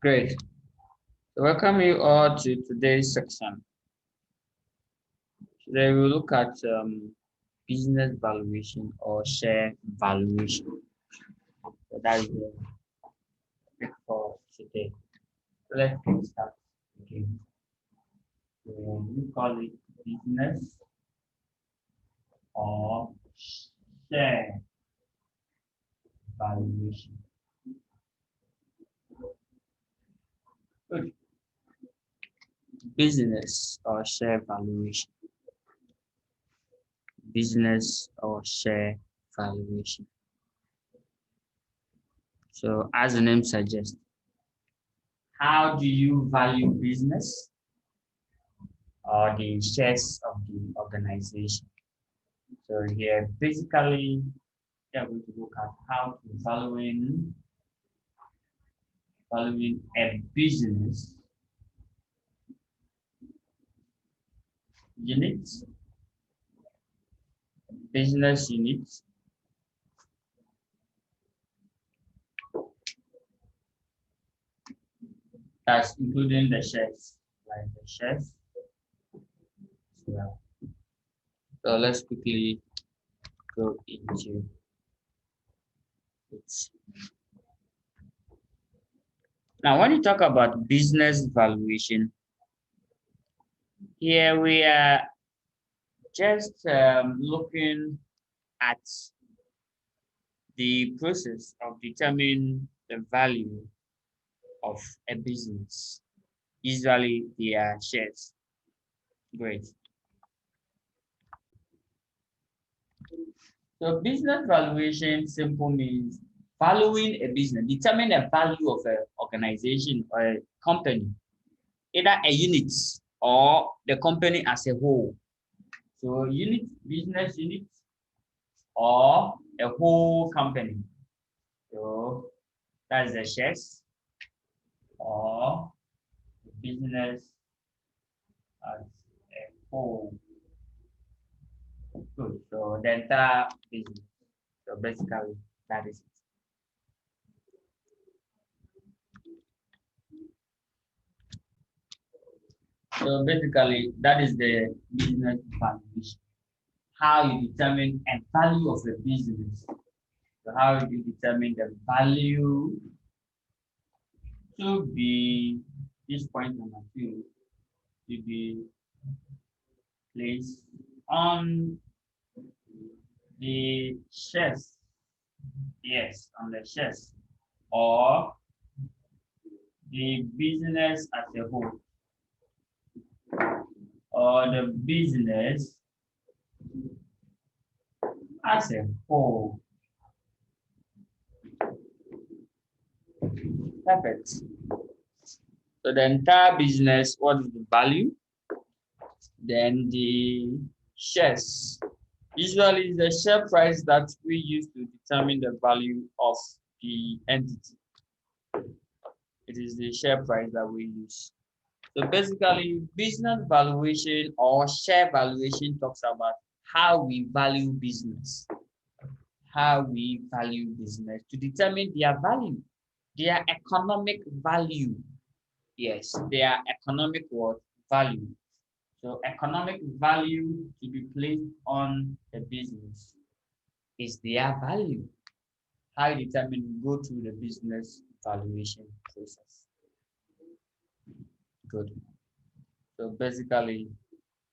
Great. So welcome you all to today's section. Today we'll look at business valuation or share valuation. So that is the topic for today. So let's get started. Okay. So we call it business or share valuation. Good. Business or share valuation. Business or share valuation. So as the name suggests, how do you value business or the shares of the organization? So here, basically, we are going to look at how to valuing a business unit, business unit, that's including the shares, like the shares as well. So let's quickly go into it. Now, when you talk about business valuation, here we are just looking at the process of determining the value of a business. Usually they are shares. Great. So business valuation simple means valuing a business, determine the value of an organization or a company, either a unit or the company as a whole. So unit, business unit, or a whole company. So that's the shares or business as a whole. Good. So the entire business. So basically that is it. So basically that is the business valuation. How you determine a value of a business. So how you determine the value to be this point number 2 to be placed on the shares. Yes, on the shares or the business as a whole or the business as a whole. Perfect. So the entire business, what is the value? Then the shares. Usually the share price that we use to determine the value of the entity. It is the share price that we use. So basically, business valuation or share valuation talks about how we value business. How we value business to determine their value, their economic value. Yes, their economic what? Value. So economic value to be placed on the business is their value. How you determine go through the business valuation process. Good. So basically,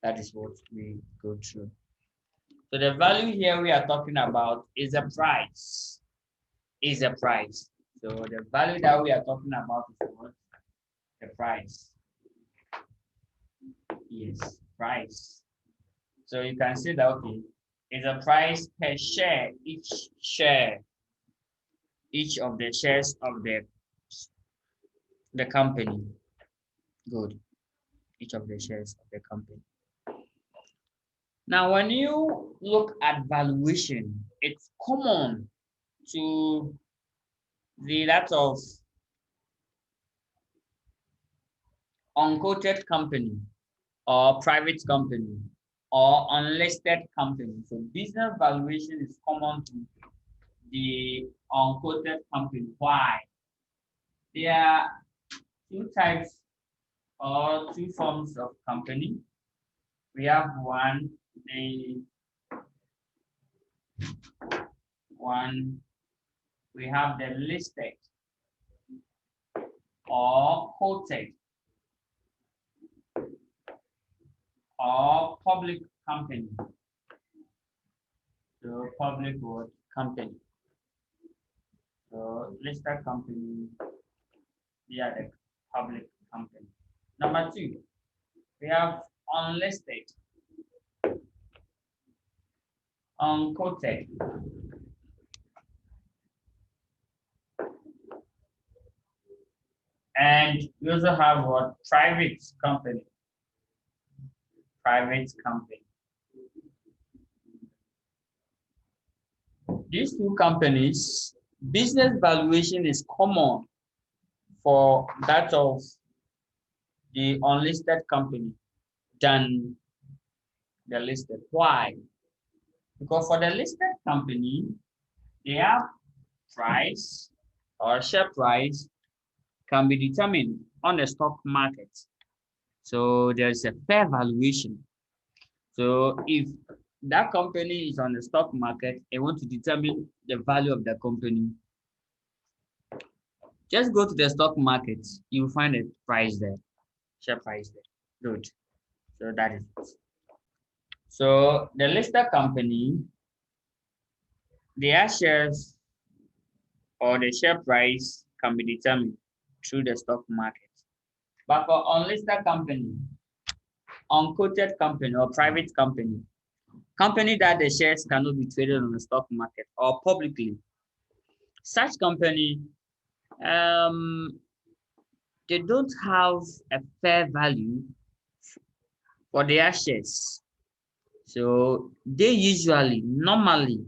that is what we go through. So the value here we are talking about is a price. Is a price. So the value that we are talking about is what? The price. Yes, price. So you can see that okay, it's a price per share. Each of the shares of the company. Good. Each of the shares of the company. Now, when you look at valuation, it's common to that of unquoted company or private company or unlisted company. So business valuation is common to the unquoted company. Why? Their two types or two forms of company. We have we have the listed or quoted or public company. So public what company. So listed company, they are the public company. Number two, we have unlisted, unquoted, and we also have what private company. Private company. These two companies, business valuation is common for that of the unlisted company than the listed. Why? Because for the listed company, they have price or share price can be determined on the stock market. So there's a fair valuation. So if that company is on the stock market and want to determine the value of the company, just go to the stock market, you will find a price there, share price there. Good. So that is it. So the listed company, their shares or the share price can be determined through the stock market. But for unlisted company, unquoted company or private company, company that the shares cannot be traded on the stock market or publicly, such company, they don't have a fair value for their shares. So they usually, normally,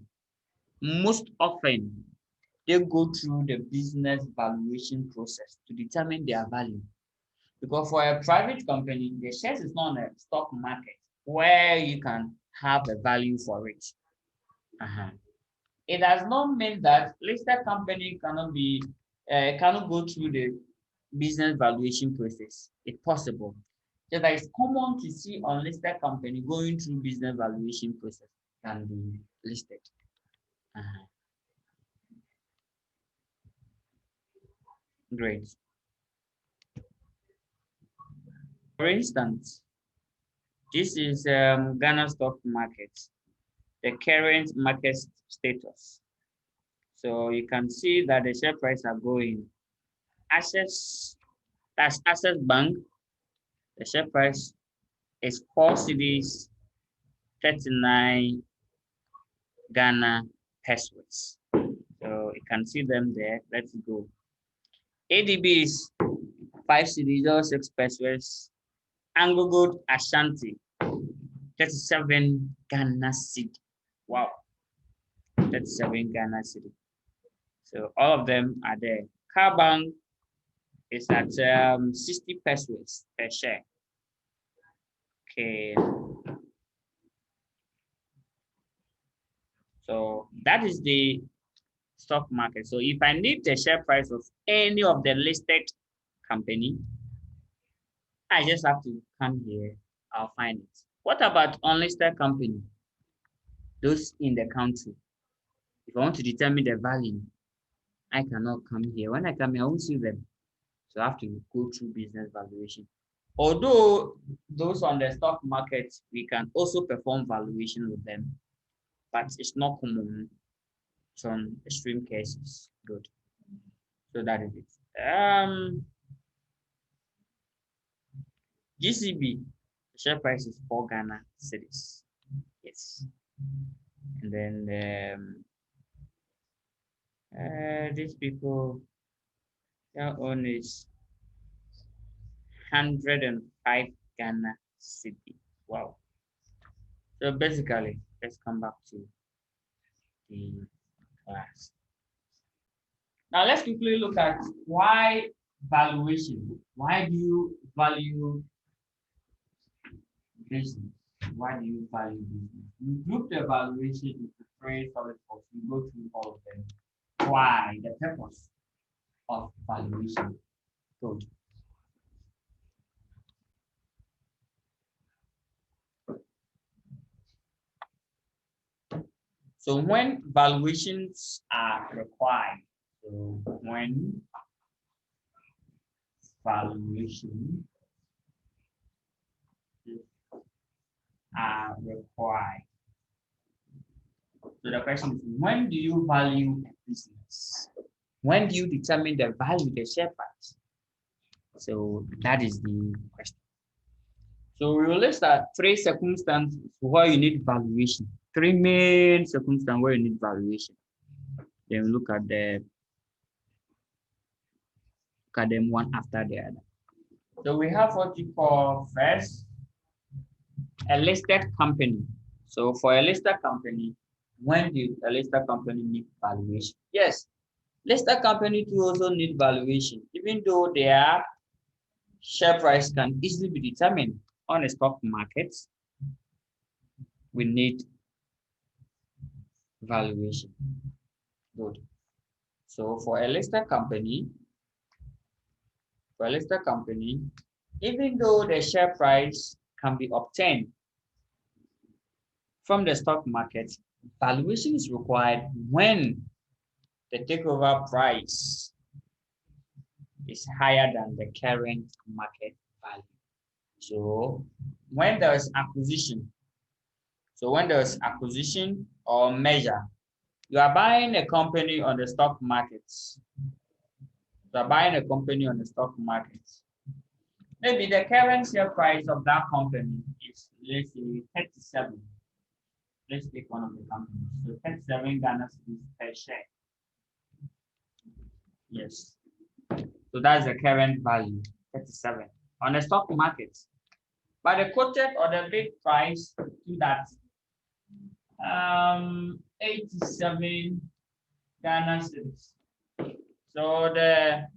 most often, they go through the business valuation process to determine their value. Because for a private company, the shares is not on a stock market where you can have a value for it. It does not mean that listed company cannot go through the business valuation process. It's possible. So that it's common to see unlisted company going through business valuation process can be listed. Great. For instance, this is Ghana stock market, the current market status. So you can see that the share price are going. Access, that's Access Bank. The share price is 4 cedis 39 Ghana pesos. So you can see them there. Let's go. ADB is 5 cedis 06 pesos. Anglo Gold Ashanti 37 Ghana cedi. Wow, 37 Ghana cedi. So all of them are there. Car Bank is at 60 pesos per share. Okay. So that is the stock market. So if I need the share price of any of the listed company, I just have to come here. I'll find it. What about unlisted company? Those in the country. If I want to determine the value, I cannot come here. When I come here, I won't see them. So I have to go through business valuation. Although those on the stock market, we can also perform valuation with them, but it's not common. Some extreme cases. Good. So that is it. GCB, the share price is 4 Ghana cedis. Yes. And then these people, their own is 105 Ghana cedi. Wow. So basically, let's come back to the class. Now let's quickly look at why valuation. Why do you value business? Why do you value business? We group the valuation into 3 solid parts. We go through all of them. Why? The purpose of valuation. Good. So when valuations are required, so when valuations are required. So the question is, when do you value a business? When do you determine the value, the share price? So that is the question. So we will list at three circumstances where you need valuation. Three main circumstances where you need valuation. Then we look at them one after the other. So we have what you call first a listed company. So for a listed company, when do a listed company need valuation? Yes, listed company too also need valuation, even though their share price can easily be determined on a stock market. We need valuation. Good. So for a listed company, even though the share price can be obtained from the stock market, valuation is required when the takeover price is higher than the current market value. So when there's acquisition, or merger, you are buying a company on the stock market. Maybe the current share price of that company is, let's say, 37. Let's take one of the companies. So 37 Ghana cedis per share. Yes. So that's the current value, 37, on the stock market. But the quoted or the bid price to that 87 Ghana cedis. So the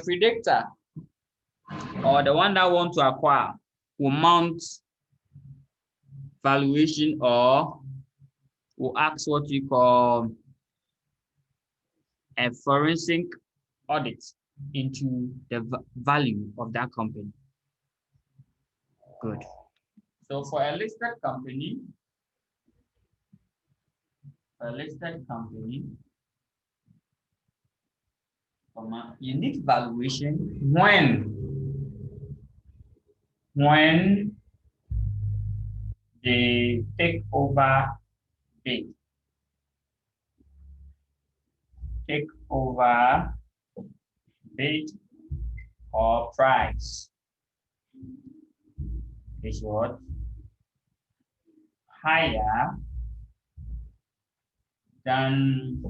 predictor or the one that want to acquire will mount valuation or will ask what you call a forensic audit into the value of that company. Good. So for a listed company, you need valuation when they take over bid. Or price is what? Higher than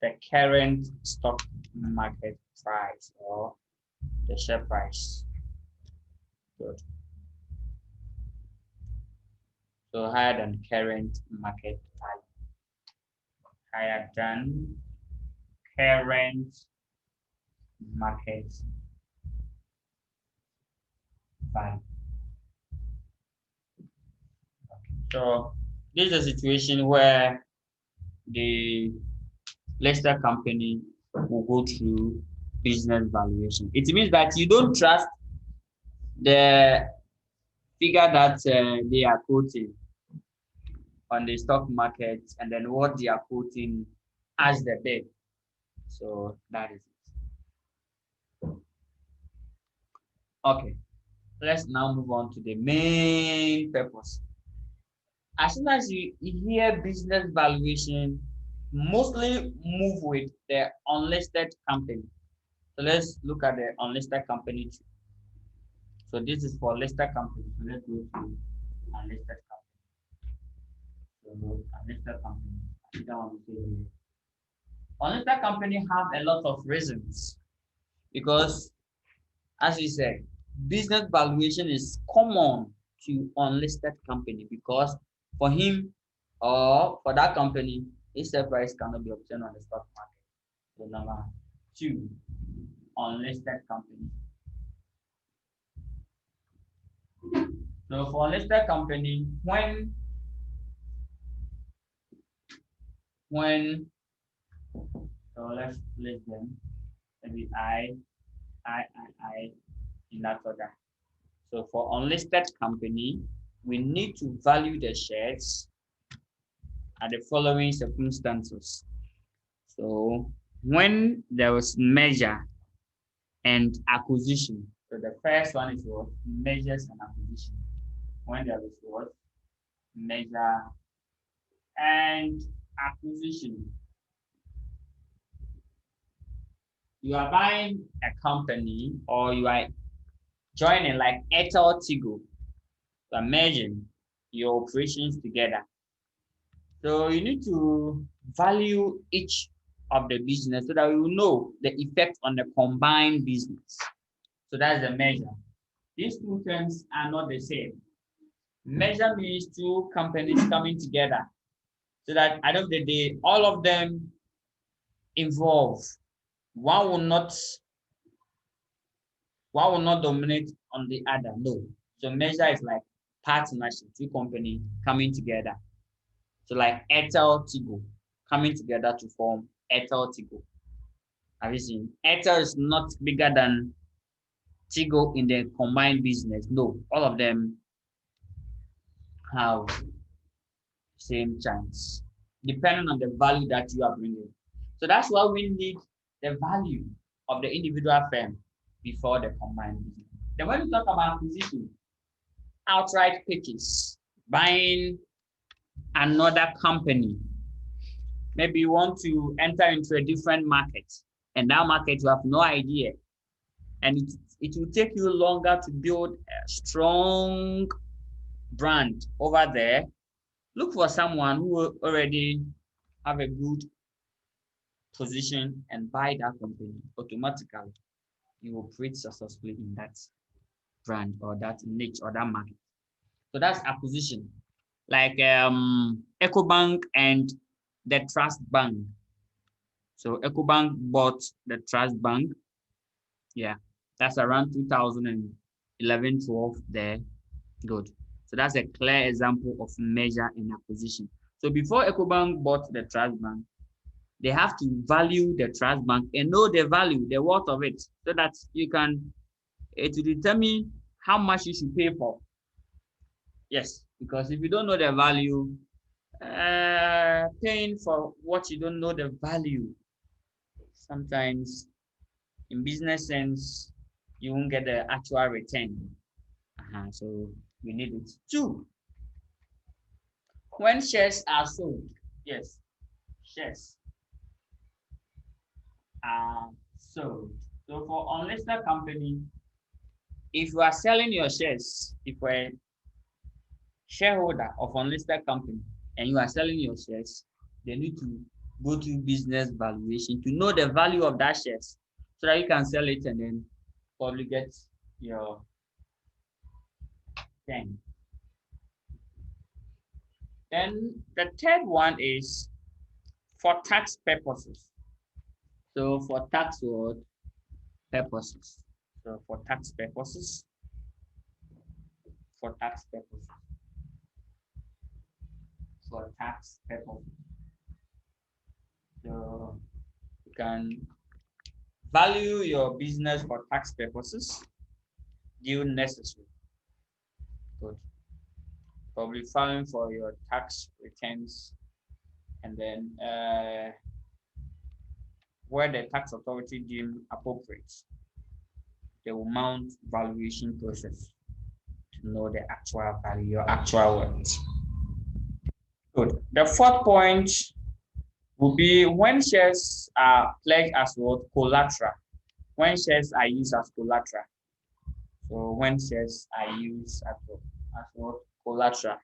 the current stock market price or the share price. Good. So higher than current market value. Higher than current market value. Okay. So this is a situation where the listed company will go through business valuation. It means that you don't trust the figure that they are quoting on the stock market and then what they are quoting as the bid. So that is it. Okay, let's now move on to the main purpose. As soon as you hear business valuation, mostly move with the unlisted company. So let's look at the unlisted company too. So this is for listed company. So let's go to unlisted company. So unlisted company. Unlisted company have a lot of reasons because, as we said, business valuation is common to unlisted company because for him or for that company, his share price cannot be obtained on the stock market. So number two, unlisted company. So for unlisted company, when so let's place them maybe I in that order. So for unlisted company, we need to value the shares at the following circumstances. So when there was merger and acquisition, so the first one is what? Mergers and acquisition. When there is what? Merger and acquisition. You are buying a company or you are joining like Airtel Tigo. You are merging your operations together. So you need to value each of the business so that you know the effect on the combined business. So that's the measure. These two terms are not the same. Measure means two companies coming together so that at the end of the day, all of them involve. One will not dominate on the other. No. So measure is like partnership, two companies coming together. So like Airtel Tigo coming together to form Airtel Tigo. Have you seen? Airtel is not bigger than Tigo in the combined business. No, all of them have same chance, depending on the value that you are bringing. So that's why we need the value of the individual firm before the combined business. Then when we talk about acquisition, outright purchase, buying another company. Maybe you want to enter into a different market, and that market you have no idea, and it will take you longer to build a strong brand over there. Look for someone who will already have a good position and buy that company. Automatically, you will operate successfully in that brand or that niche or that market. So that's acquisition. Like EcoBank and the Trust Bank. So EcoBank bought the Trust Bank. Yeah, that's around 2011, 12 there. Good. So that's a clear example of merger and acquisition. So before EcoBank bought the Trust Bank, they have to value the Trust Bank and know the value, the worth of it, so that it will determine how much you should pay for. Yes, because if you don't know the value, paying for what you don't know the value, sometimes in business sense, you won't get the actual return. So we need it. Two, when shares are sold, yes, shares are sold. So for unlisted company, if you are selling your shares, if you're a shareholder of unlisted company and you are selling your shares, they need to go to business valuation to know the value of that shares so that you can sell it and then probably get your thing. Then the third one is for tax purposes. So for tax purposes. So for tax purposes. For tax purposes. For tax purposes. So you can value your business for tax purposes. Deal necessary. Good. Probably filing for your tax returns, and then where the tax authority deem appropriate, they will mount valuation process to know the actual value, your actual worth. Good. The fourth point will be when shares are pledged as what? Collateral. When shares are used as collateral. So when shares are used as what? Collateral.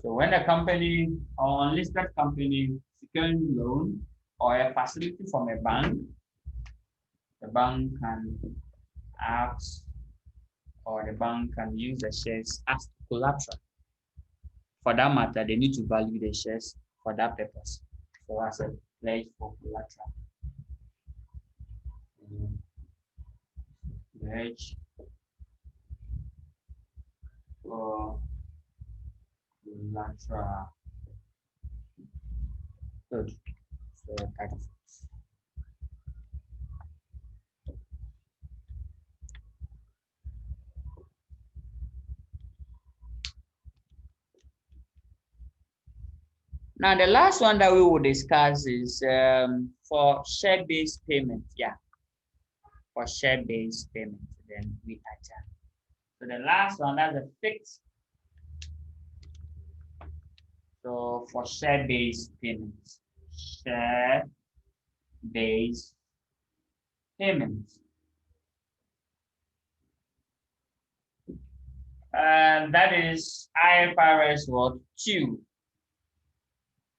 So when a company or unlisted company securing loan or a facility from a bank, the bank can ask or the bank can use the shares as collateral. For that matter, they need to value the shares for that purpose. So as a pledge for collateral. Pledge for collateral. Good. So that is it. Now, the last one that we will discuss is for share-based payment. Yeah, for share-based payment. Then we adjust. So the last one, that's a fixed. So for share-based payments, share-based payments. That is IFRS what? 2.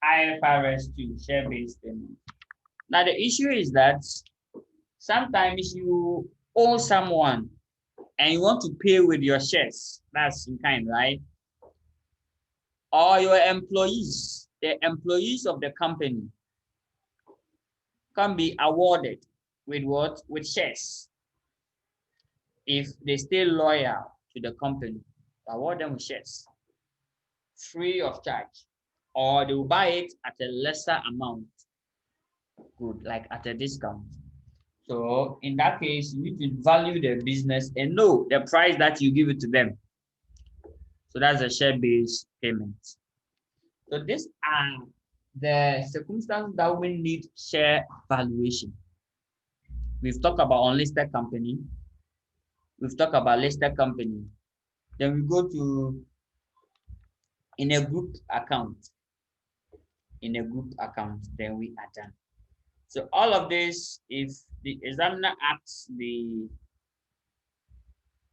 IFRS 2, share-based payment. Now the issue is that sometimes you owe someone and you want to pay with your shares. That's in kind, right? Or your employees, the employees of the company can be awarded with what? With shares. If they stay loyal to the company, award them with shares free of charge, or they will buy it at a lesser amount, good, like at a discount. So in that case, you need to value the business and know the price that you give it to them. So that's a share-based payment. So these are the circumstances that we need share valuation. We've talked about unlisted company. We've talked about listed company. Then we go to in a group account. In a group account, then we are done. So all of this, if the examiner asks the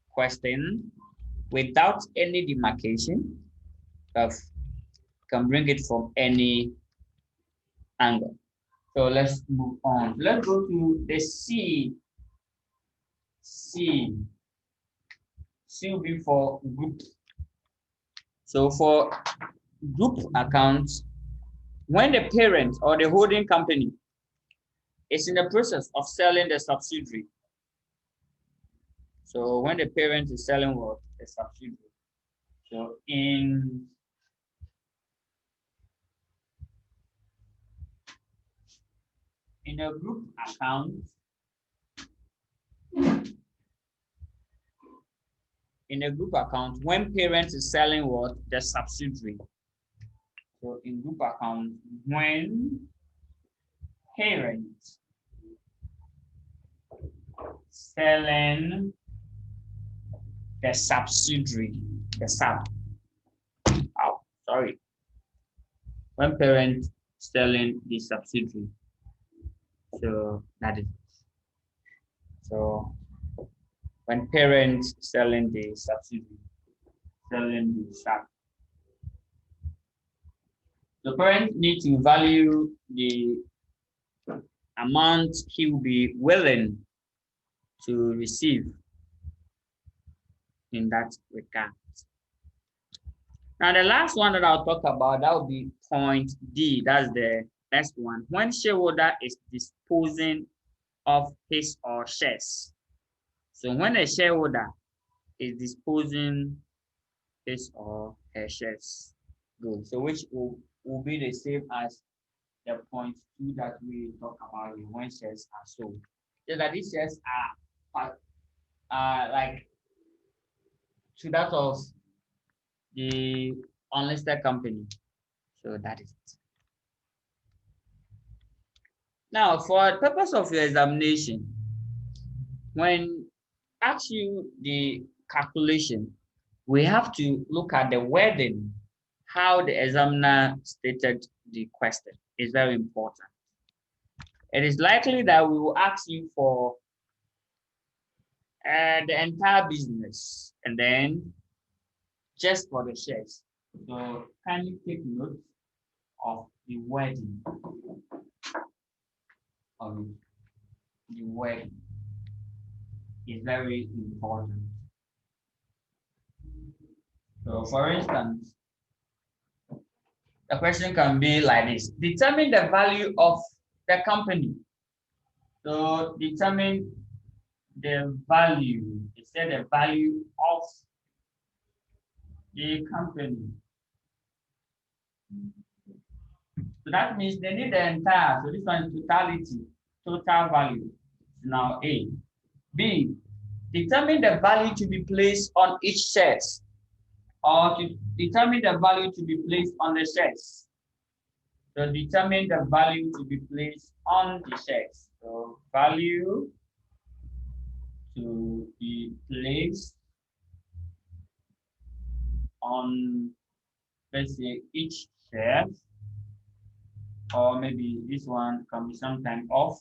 question without any demarcation, can bring it from any angle. So let's move on. Let's go to the C. C will be for group. So for group accounts, when the parent or the holding company is in the process of selling the subsidiary. So when the parent is selling what? The subsidiary. So in a group account, when parent is selling what? The subsidiary. So in group account, when parent selling the subsidiary, when parent selling the subsidiary. So that is it. So when parents selling the subsidiary, the parent needs to value the amount he will be willing to receive in that regard. Now the last one that I'll talk about, that will be point D. That's the next one. When shareholder is disposing of his or shares. So when a shareholder is disposing his or her shares, good. So which will be the same as the point 2 that we talk about when shares are sold. So that these shares are like to that of the unlisted company. So that is it. Now, for the purpose of your examination, when ask you the calculation, we have to look at the wording, how the examiner stated the question is very important. It is likely that we will ask you for the entire business and then just for the shares. So kindly take note of the wording of it. The wording is very important. So for instance, the question can be like this: determine the value of the company. So determine the value. It said the value of the company. So that means they need the entire. So this one is totality, total value. Now A. B. Determine the value to be placed on each shares, or to determine the value to be placed on the shares. So determine the value to be placed on the shares. So value to be placed on, let's say, each share, or maybe this one can be sometime off,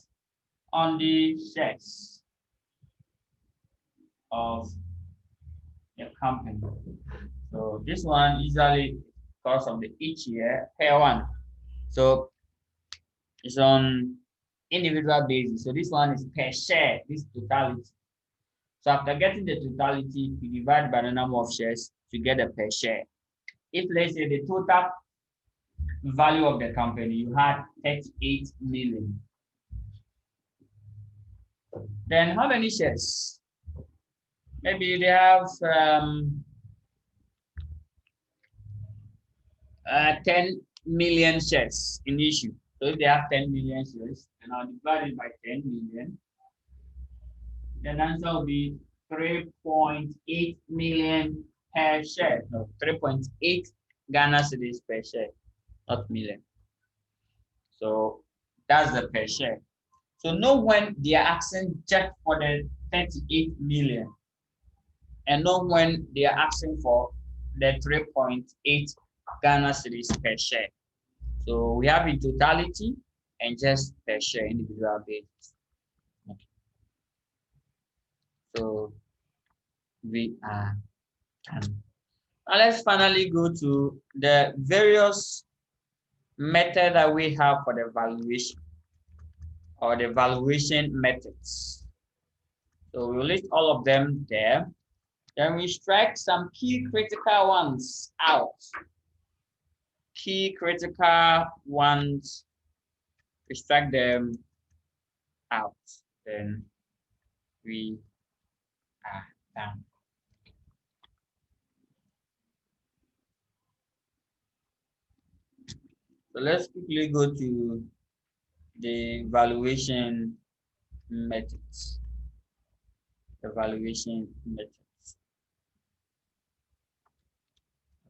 on the shares of the company. So this one usually cost of the each year per one. So it's on individual basis. So this one is per share, this totality. So after getting the totality, we divide by the number of shares to get a per share. If let's say the total value of the company, you had 38 million. Then how many shares? Maybe they have 10 million shares in issue. So if they have 10 million shares, and I'll divide it by 10 million, then answer will be 3.8 million per share. No, 3.8 Ghana cedis per share, not million. So that's the per share. So know when they are asking just for the 38 million, and know when they are asking for the 3.8 Ghana cedis per share. So we have in totality and just per share individual basis. Okay. So we are done. Now let's finally go to the various method that we have for the valuation, or the valuation methods. So we'll list all of them there. Then we strike some key critical ones out. Key critical ones, we strike them out. Then we are done. So let's quickly go to the valuation methods. The valuation methods.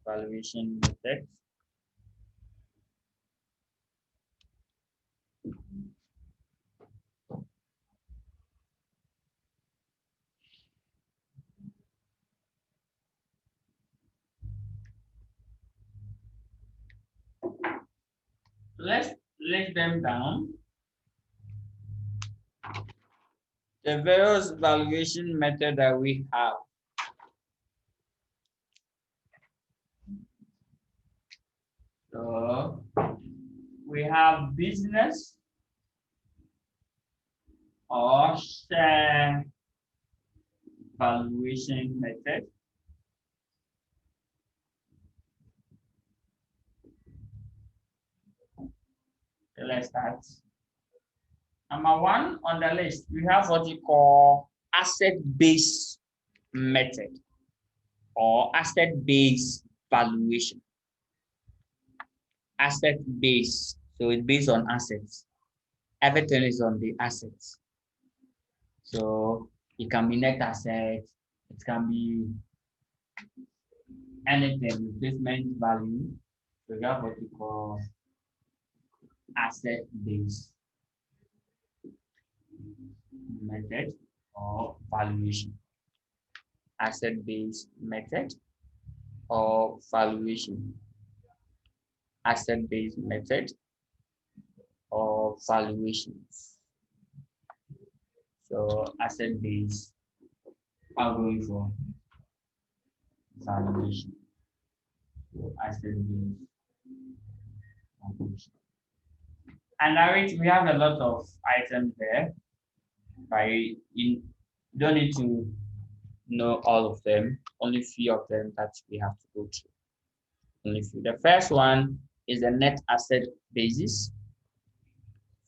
Valuation methods. Let's list them down. The various valuation method that we have. So we have business or share valuation method. So let's start. Number one on the list, we have what you call asset-based method or asset-based valuation. Asset-based, so it's based on assets. Everything is on the assets. So it can be net assets, it can be anything, replacement value. So we have what we call asset-based method or valuation. Asset-based method or valuation. Asset-based method or valuations. So asset-based, I'm going for valuation. So asset-based valuation. And we have a lot of items there. You don't need to know all of them, only few of them that we have to go through. Only few. The first one is the net asset basis.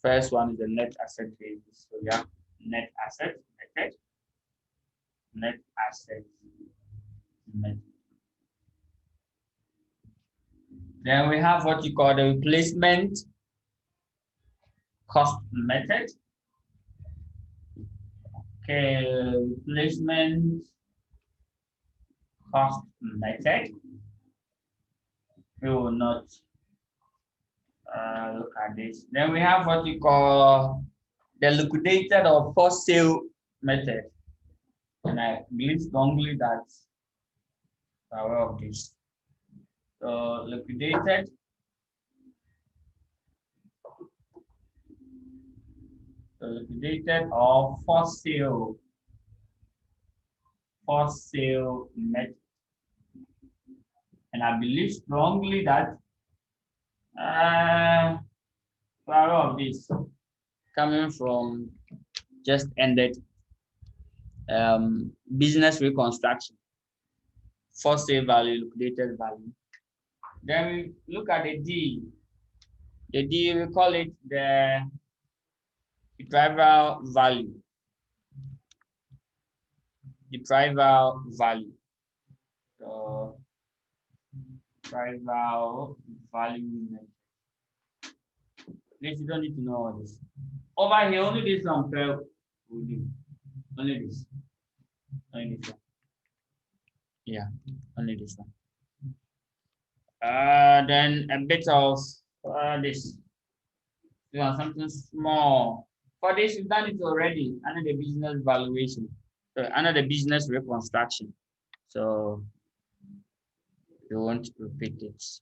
First one is the net asset basis. So we have net asset method, net asset method. Then we have what you call the replacement cost method. Okay, replacement cost method. We will not Look at this. Then we have what we call the liquidated or for sale method. And I believe strongly that you're aware of this. So liquidated or for sale method. And I believe strongly that you're aware of this coming from just ended business reconstruction, for sale value, liquidated value. Then we look at the D. The D, we call it the retrieval value. Retrieval value. So, retrieval value. This you don't need to know all this. Over here, only this one will do. Only this. Only this one. Yeah, only this one. Then a bit of this. You want something small. For this, you've done it already under the business valuation. So under the business reconstruction. So you won't repeat it.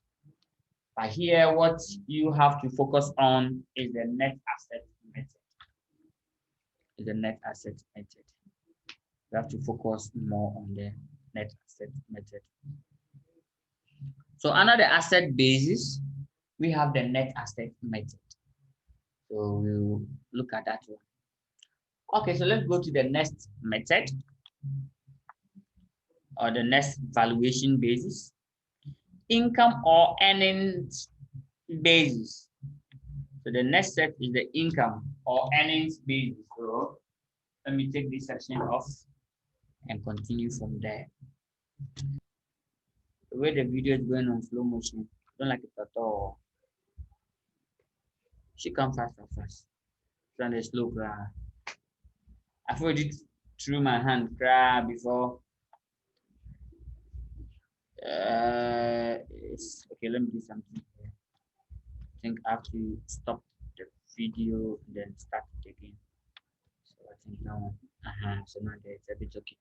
But here, what you have to focus on is the net asset method. Is the net asset method. You have to focus more on the net asset method. So under the asset basis, we have the net asset method. So we'll look at that one. Okay, so let's go to the next method or the next valuation basis. Income or earnings basis. So the next set is the income or earnings basis. So let me take this section off and continue from there. The way the video is going on slow motion, I don't like it at all. She comes fast. Trying to slow cry. I've already through my hand cry before. Okay, let me do something here. I think I have to stop the video and then start it again. So I think now, so now it's a bit okay.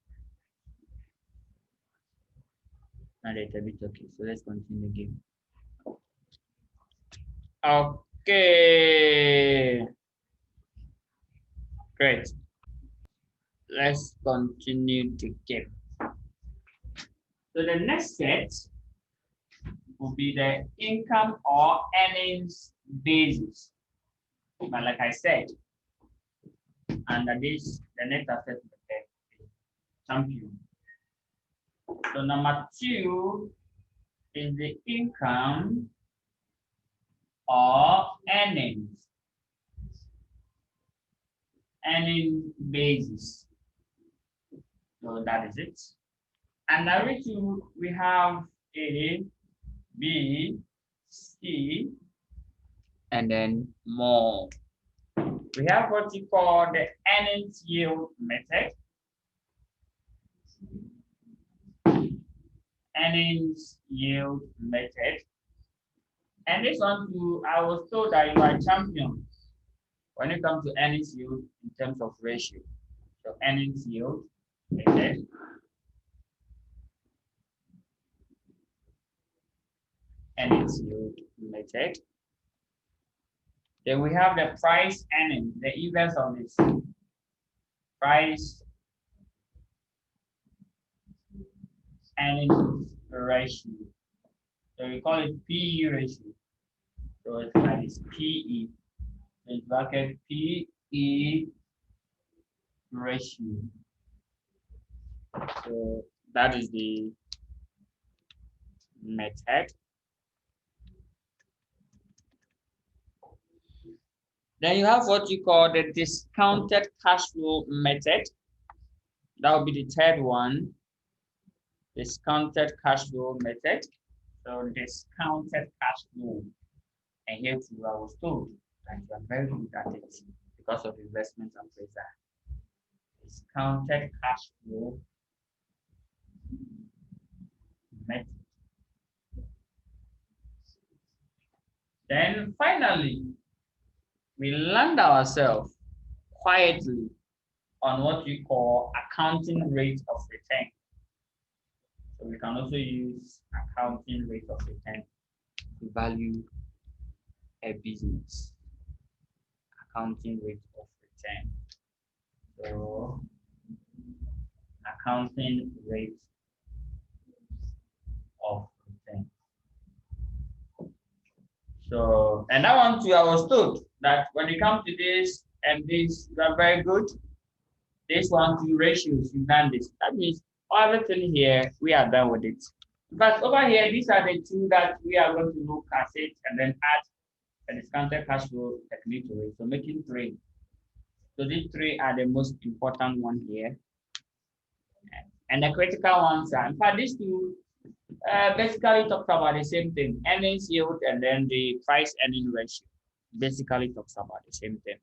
Now it's a bit okay. So let's continue the game. Okay. Great. Let's continue the game. So the next set will be the income or earnings basis. But like I said, under this, the net asset method is champion. So number 2 is the income or earnings basis. So that is it. And number 2, we have A, B, C, and then more. We have what you call the earnings yield method. Earnings yield method. And this one too, I was told that you are champion when it comes to earnings yield in terms of ratio. So earnings yield method. Earnings yield method. Then we have the price earning, the inverse of this. Price earnings ratio. So we call it PE ratio. So it's like this PE. So it's bracket PE ratio. So that is the method. Then you have what you call the discounted cash flow method. That will be the third one. Discounted cash flow method. So discounted cash flow. And here too, I was told that you are very good at it because of investment appraiser. Discounted cash flow method. Then finally, we land ourselves quietly on what we call accounting rate of return. So we can also use accounting rate of return to value a business. Accounting rate of return. So accounting rate of return. So, and that one too, I was told that when it comes to this and this, you are very good. This 1:2 ratios, you've done this. That means everything here, we are done with it. But over here, these are the two that we are going to look at it and then add a discounted cash flow technique to it. So making three. So these three are the most important one here. And the critical ones are, in fact, these two basically talk about the same thing. Earnings yield and then the price earning ratio basically talks about the same thing.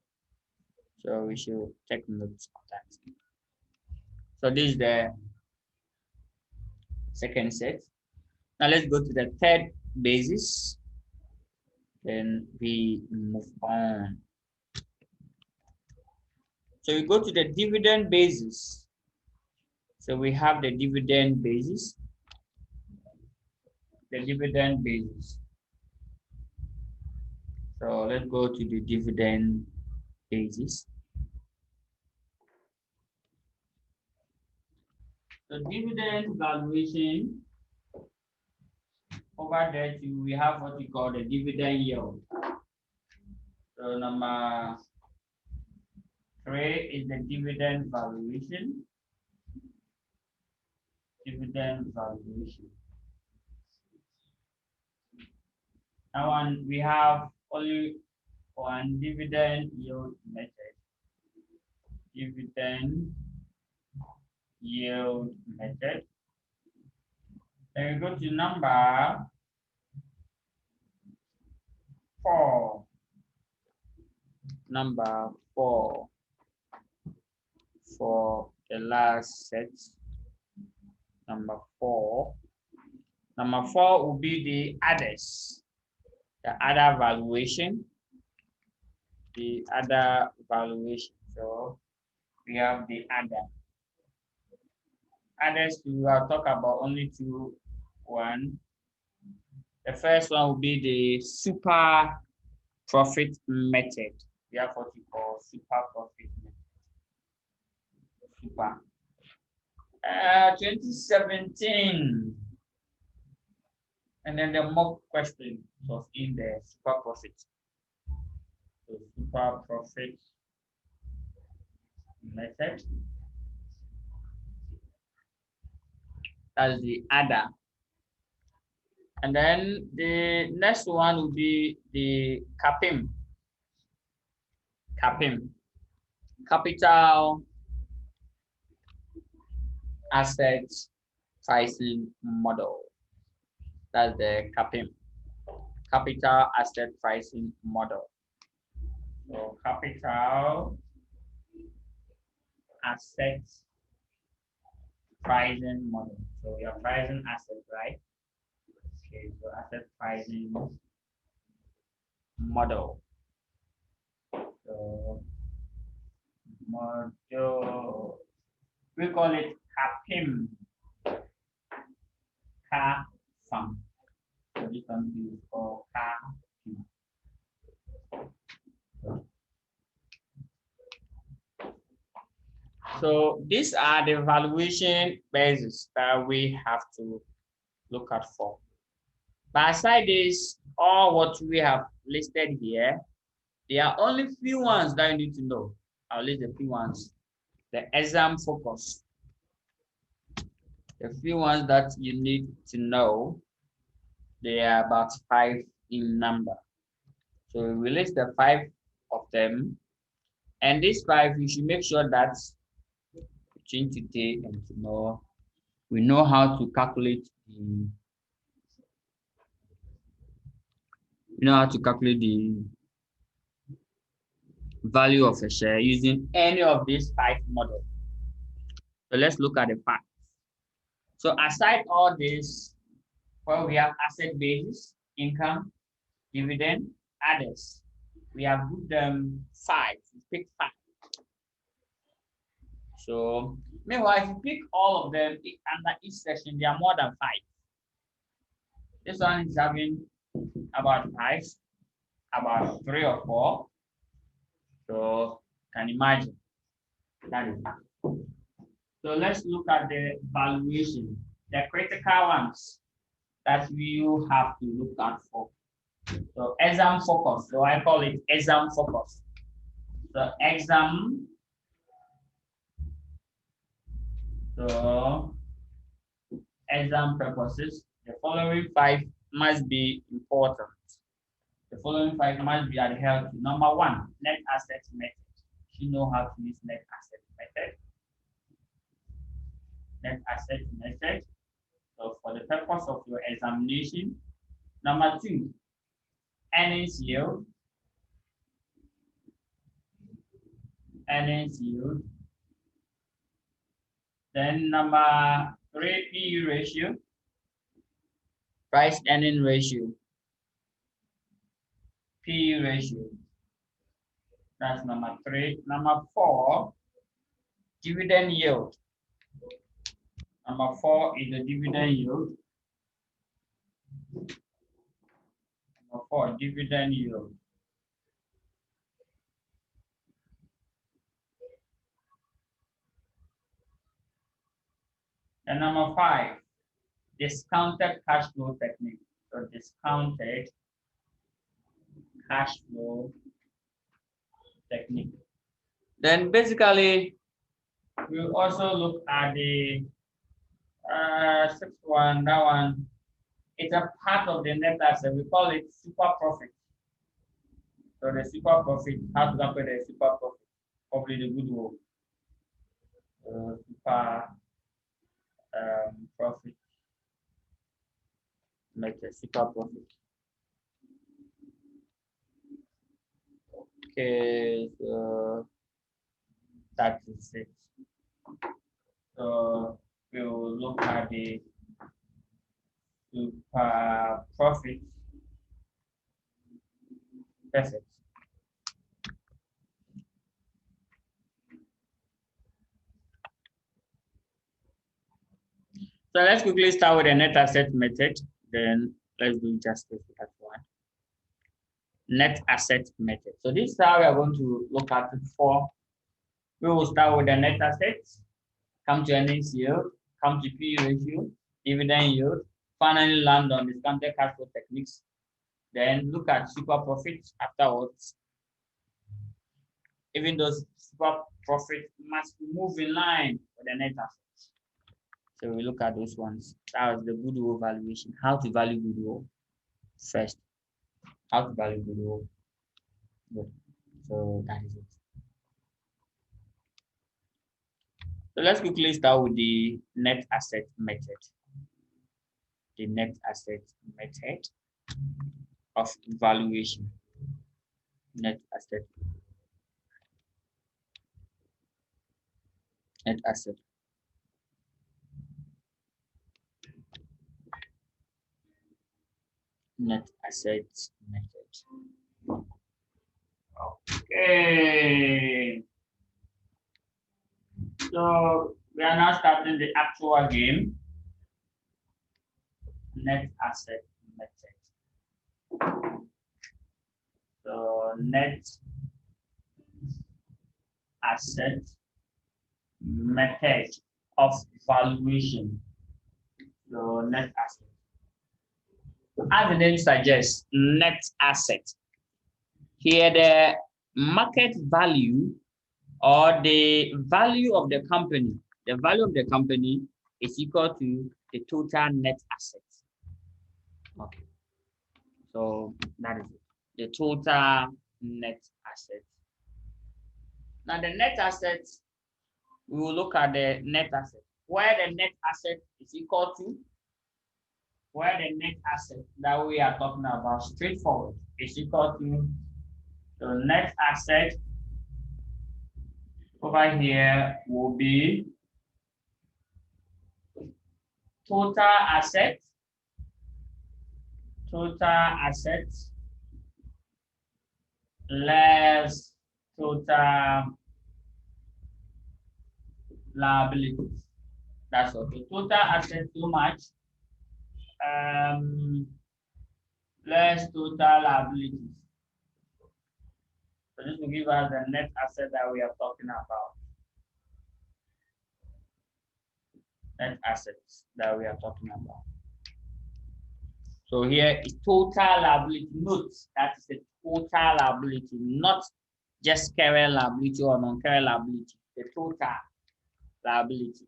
So we should take notes of that. So this is the second set. Now let's go to the third basis. Then we move on. So we go to the dividend basis. So we have the dividend basis. The dividend basis. So let's go to the dividend basis. So dividend valuation, over there too, we have what we call the dividend yield. So number 3 is the dividend valuation. Dividend valuation. Now one, we have only one dividend yield method. Dividend yield method. Then we go to number 4. Number 4 for the last set. Number 4. Number 4 will be the others. The other valuation. The other valuation. So we have the other. Others, we will talk about only two. One. The first one will be the super profit method. We have what we call super profit method. Super. 2017. And then the mock question was in the super profit. So super profit method. That's the other. And then the next one will be the CAPIM. CAPIM. Capital Asset Pricing Model. That's the CAPIM. Capital Asset Pricing Model. So capital asset pricing model. So we are pricing assets, right? Okay, so asset pricing model. So model, we call it CAPIM. CAPIM. So this one is called CAPIM. So these are the valuation basis that we have to look at for. But aside this, all what we have listed here, there are only few ones that you need to know. I'll list the few ones. The exam focus. The few ones that you need to know, they are about 5 in number. So we list the 5 of them. And these 5, you should make sure that between today and tomorrow, we know how to calculate the value of a share using any of these 5 models. So let's look at the facts. So aside all this, well, we have asset basis, income, dividend, others. We have grouped them 5. We pick 5. So meanwhile, if you pick all of them under each section, there are more than 5. This one is having about 5, about 3 or 4. So can imagine that is that. So let's look at the valuation, the critical ones that you have to look out for. So exam focus. So I call it exam focus. So exam. So exam purposes, the following 5 must be important. The following 5 must be adhered to. Number 1, net asset method. You know how to use net asset method. Net asset method. So for the purpose of your examination. Number 2, earnings yield. Earnings yield. Then number 3, PE ratio. Price earning ratio. PE ratio. That's number 3. Number 4, dividend yield. Number 4 is the dividend yield. Number 4, dividend yield. And number 5, discounted cash flow technique. So discounted cash flow technique. Then basically, we'll also look at the 6th one, that one. It's a part of the net asset. We call it super profit. So the super profit, how to calculate the super profit? Probably the goodwill. Super profit. Make a super profit. Okay, so that is it. So we will look at the super profit. Perfect. So let's quickly start with the net asset method. Then let's do justice to that one. Net asset method. So this is how we are going to look at it for. We will start with the net assets, come to earnings yield, come to PE ratio, dividend yield, finally land on discounted cash flow techniques. Then look at super profits afterwards. Even those super profits must move in line with the net assets. So we look at those ones. That was the goodwill valuation. How to value goodwill first. How to value goodwill. Good. So that is it. So let's quickly start with the net asset method. The net asset method of valuation. Net asset. Net asset. Net asset method. Okay. So we are now starting the actual game. Net asset method. So net asset method of valuation. So net asset. As the name suggests, net asset. Here the market value or the value of the company, is equal to the total net assets. Okay. So that is it. The total net assets. Now the net assets, we will look at the net asset. Where the net asset is equal to, where the net asset that we are talking about, straightforward, is equal to the net asset over here will be total assets less total liabilities. That's okay. Total assets too much. Less total liabilities. So this will give us the net asset that we are talking about. Net assets that we are talking about. So here is total liability. Note that is the total liability, not just current liability or non-current liability. The total liability.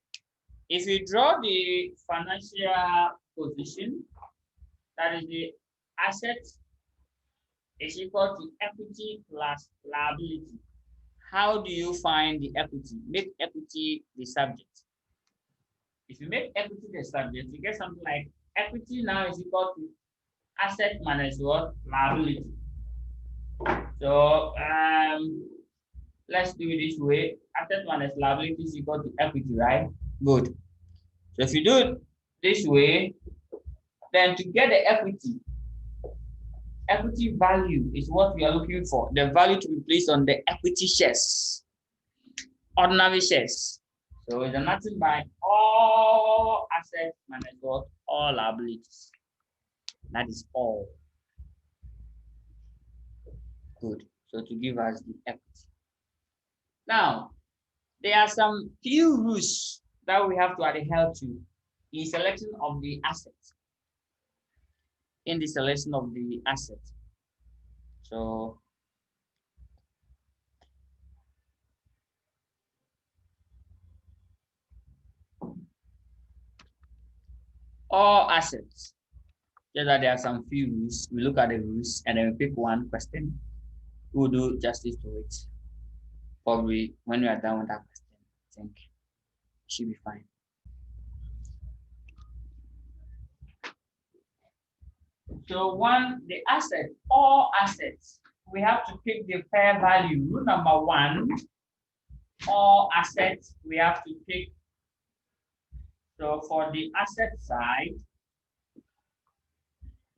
If you draw the financial position, that is the assets is equal to equity plus liability. How do you find the equity? Make equity the subject. If you make equity the subject, you get something like equity now is equal to asset minus what? Liability. So let's do it this way. Asset minus liability is equal to equity, right? Good. So if you do it this way, then to get the equity value is what we are looking for. The value to be placed on the equity shares, ordinary shares. So it's nothing by all assets minus what? All liabilities. That is all. Good. So to give us the equity. Now, there are some few rules that we have to adhere to in selection of the assets. In the selection of the asset. So all assets. Just that there are some few rules. We look at the rules and then we pick one question. We'll do justice to it. Probably when we are done with that question, I think it should be fine. So one, the asset, all assets, we have to pick the fair value. Rule number one, all assets, we have to pick. So for the asset side,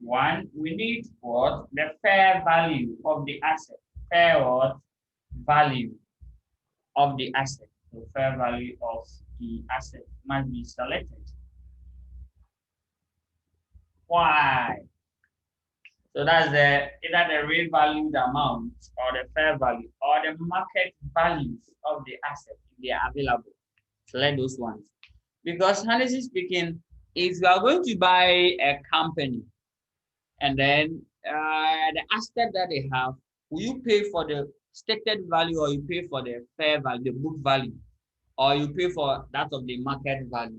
one, we need what? The fair value of the asset. Fair what? Value of the asset. The fair value of the asset must be selected. Why? So that's either the real valued amount or the fair value or the market values of the asset if they are available. Select those ones. Because honestly speaking, if you are going to buy a company and then the asset that they have, will you pay for the stated value or you pay for the fair value, the book value, or you pay for that of the market value?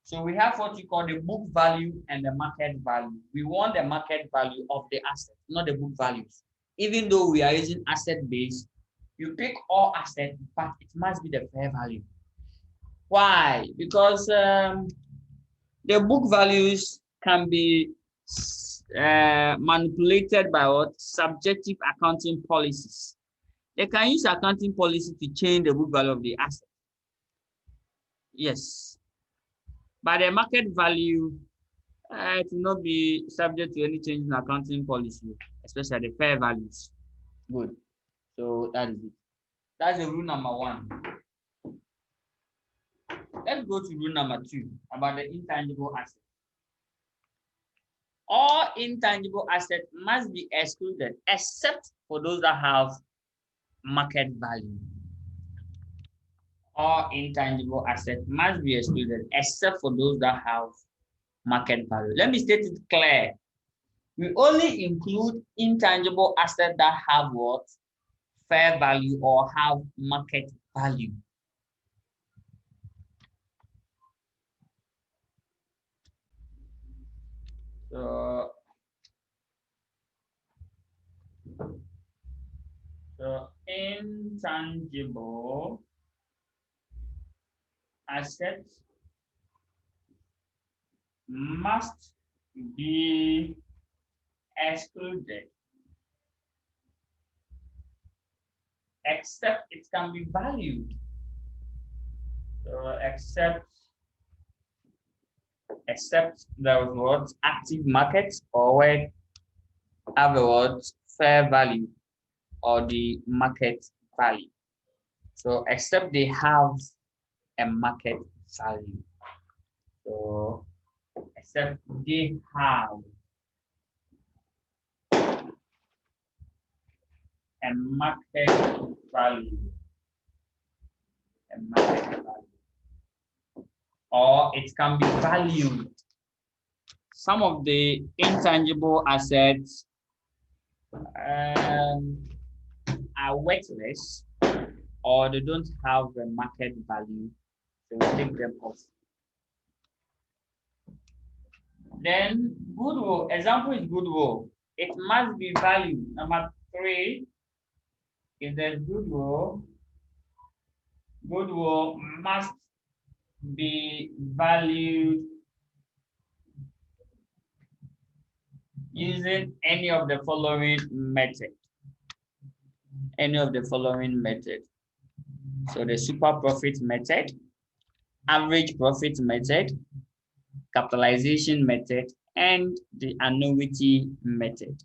So we have what you call the book value and the market value. We want the market value of the asset, not the book values. Even though we are using asset base, you pick all assets, but it must be the fair value. Why? Because the book values can be manipulated by what? Subjective accounting policies. They can use accounting policy to change the book value of the asset. Yes. But the market value, it will not be subject to any change in accounting policy, especially the fair values. Good. So that is it. That's the rule number one. Let's go to rule number two about the intangible assets. All intangible assets must be excluded except for those that have market value. All intangible assets must be excluded except for those that have market value. Let me state it clear. We only include intangible assets that have what? Fair value or have market value. So intangible assets must be excluded except it can be valued. So except the words active markets or where have the words fair value or the market value. So except they have a market value. So except they have a market value, or it can be valued. Some of the intangible assets are worthless, or they don't have a market value, so we take them off. Then goodwill, example is goodwill. It must be valued. Number 3, if there's goodwill, goodwill must be valued using any of the following method. Any of the following method. So the super profit method, average profit method, capitalization method, and the annuity method.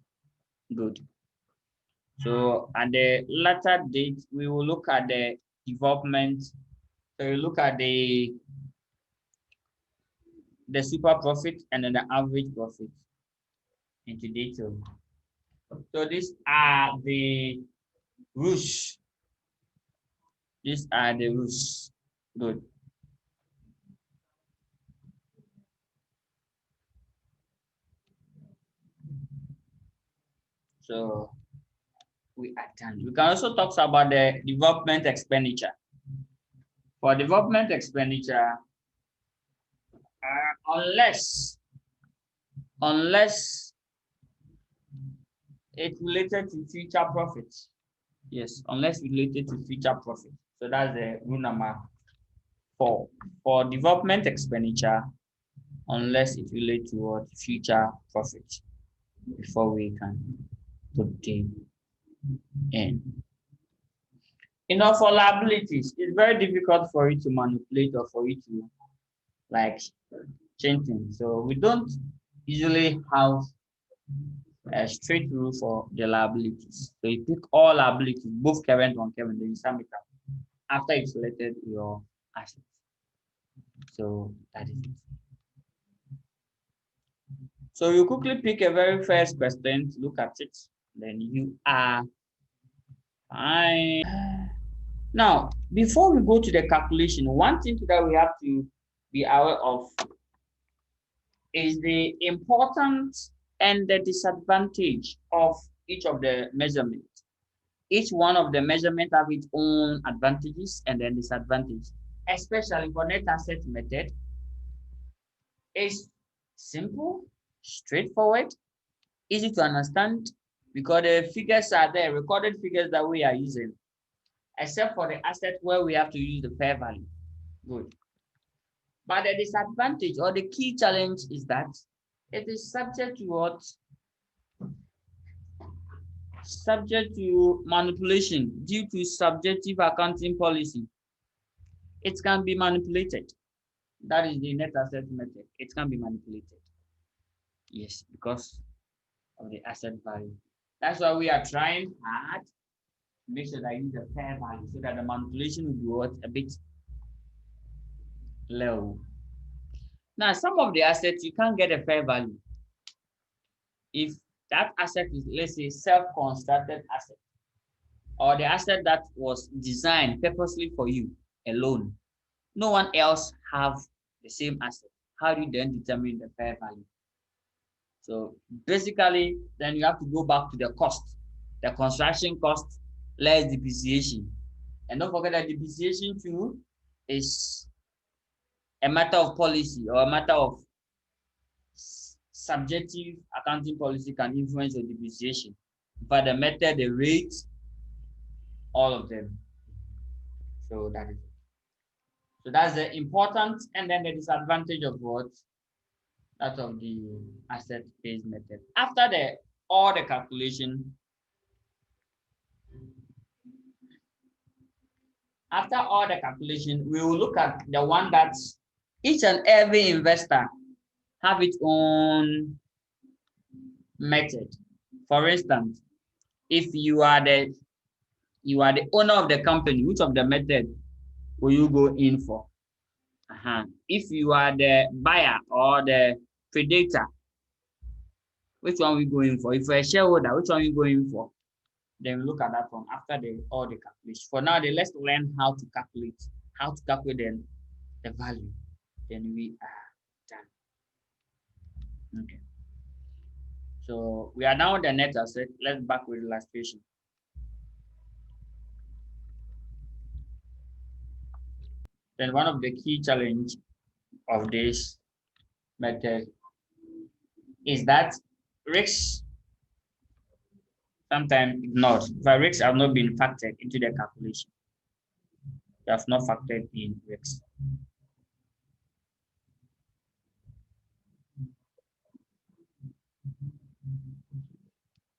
Good. So at the latter date, we will look at the development. So we look at the super profit and then the average profit into detail. So these are the rules. These are the rules. Good. So we are done. We can also talk about the development expenditure. For development expenditure, unless it's related to future profits. Yes, unless related to future profit. So that's the rule number 4. For development expenditure, unless it relates to what future profit, before we can put them in. For liabilities, it's very difficult for you to manipulate or for you to like change things. So we don't usually have a straight rule for the liabilities. So you pick all liabilities, both current and non-current, then you sum it up after you've selected your assets. So that is it. So you quickly pick a very first question, look at it, then you are fine. Now, before we go to the calculation, one thing that we have to be aware of is the importance and the disadvantage of each of the measurements. Each one of the measurements have its own advantages and then disadvantages, especially for net asset method. It's simple, straightforward, easy to understand because the figures are there, recorded figures that we are using, except for the asset where we have to use the fair value. Good. But the disadvantage or the key challenge is that it is subject to what? Subject to manipulation due to subjective accounting policy. It can be manipulated. That is the net asset method. It can be manipulated. Yes, because of the asset value. That's why we are trying hard to make sure that I use a fair value so that the manipulation will be what? A bit low. Now, some of the assets you can't get a fair value. If that asset is, let's say, self-constructed asset, or the asset that was designed purposely for you alone, no one else have the same asset. How do you then determine the fair value? So basically, then you have to go back to the cost, the construction cost less depreciation. And don't forget that depreciation too is a matter of policy or a matter of subjective accounting policy can influence your depreciation. But the method, the rate, all of them. So that is it. So that's the important and then the disadvantage of what? That of the asset-based method. After all the calculation, we will look at the one that each and every investor have its own method. For instance, if you are the You are the owner of the company. Which of the method will you go in for? If you are the buyer or the predator, which one we going for? If you're a shareholder, which one we going for? Then we look at that one after all the calculation. For now, let's learn how to calculate the value. Then we are done. Okay. So we are now on the net asset. Let's back with illustration. Then one of the key challenge of this method is that risks sometimes ignored. But risks have not been factored into the calculation. They have not factored in risks.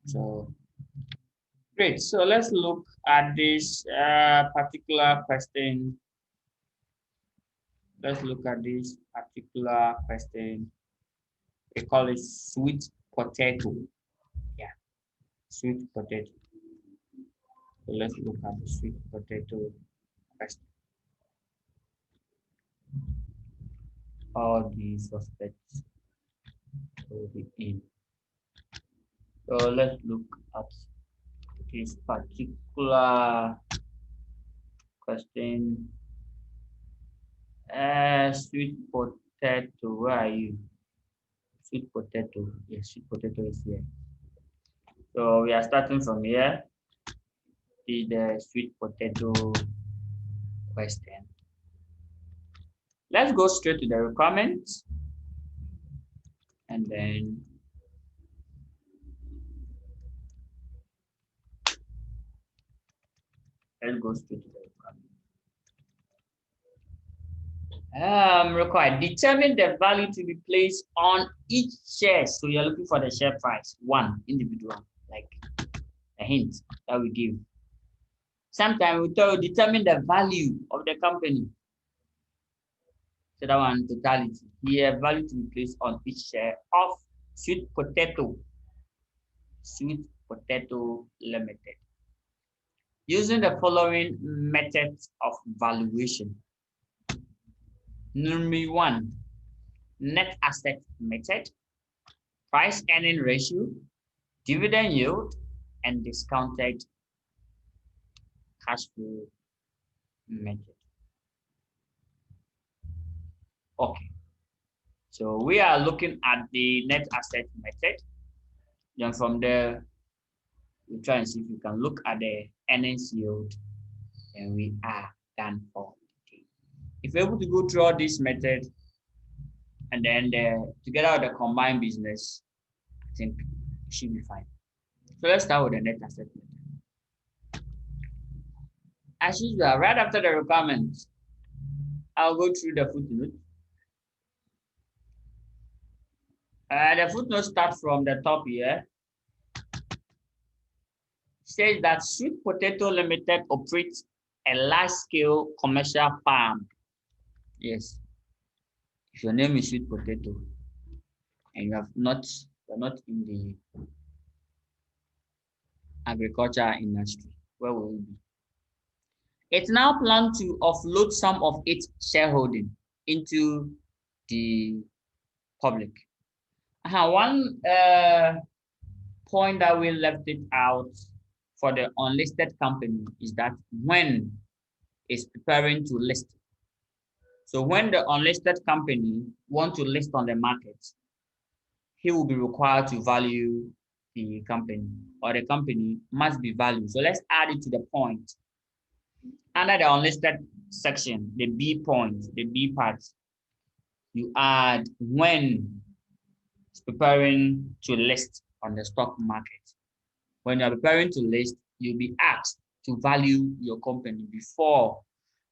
So great. So let's look at this particular question. Let's look at this particular question. We call it sweet potato. Yeah, sweet potato. So let's look at the sweet potato question. All these suspects will be in. So let's look at this particular question. Sweet potato, where are you? Sweet potato. Yes, sweet potato is here. So we are starting from here. Is the sweet potato question. Let's go straight to the requirements and then let's go straight to the requirement. Required. Determine the value to be placed on each share. So you're looking for the share price. One individual, like a hint that we give. Sometimes we tell you determine the value of the company. So that one totality. Here, value to be placed on each share of Sweet Potato. Sweet Potato Limited. Using the following methods of valuation. Number one, net asset method, price earning ratio, dividend yield, and discounted cash flow method. Okay, so we are looking at the net asset method. Then from there, we try and see if we can look at the earnings yield, and we are done for today. If you're able to go through all this method, and then together with the combined business, I think it should be fine. So let's start with the net asset method. As usual, right after the requirements, I'll go through the footnote. The footnote starts from the top here. Says that Sweet Potato Limited operates a large-scale commercial farm. Yes. If your name is Sweet Potato and you're not in the agriculture industry, where will you be? It now plans to offload some of its shareholding into the public. One point that we left it out for the unlisted company is that when it's preparing to list. So when the unlisted company wants to list on the market, he will be required to value the company, or the company must be valued. So let's add it to the point. Under the unlisted section, the B point, the B part, you add when it's preparing to list on the stock market. When you're preparing to list, you'll be asked to value your company before.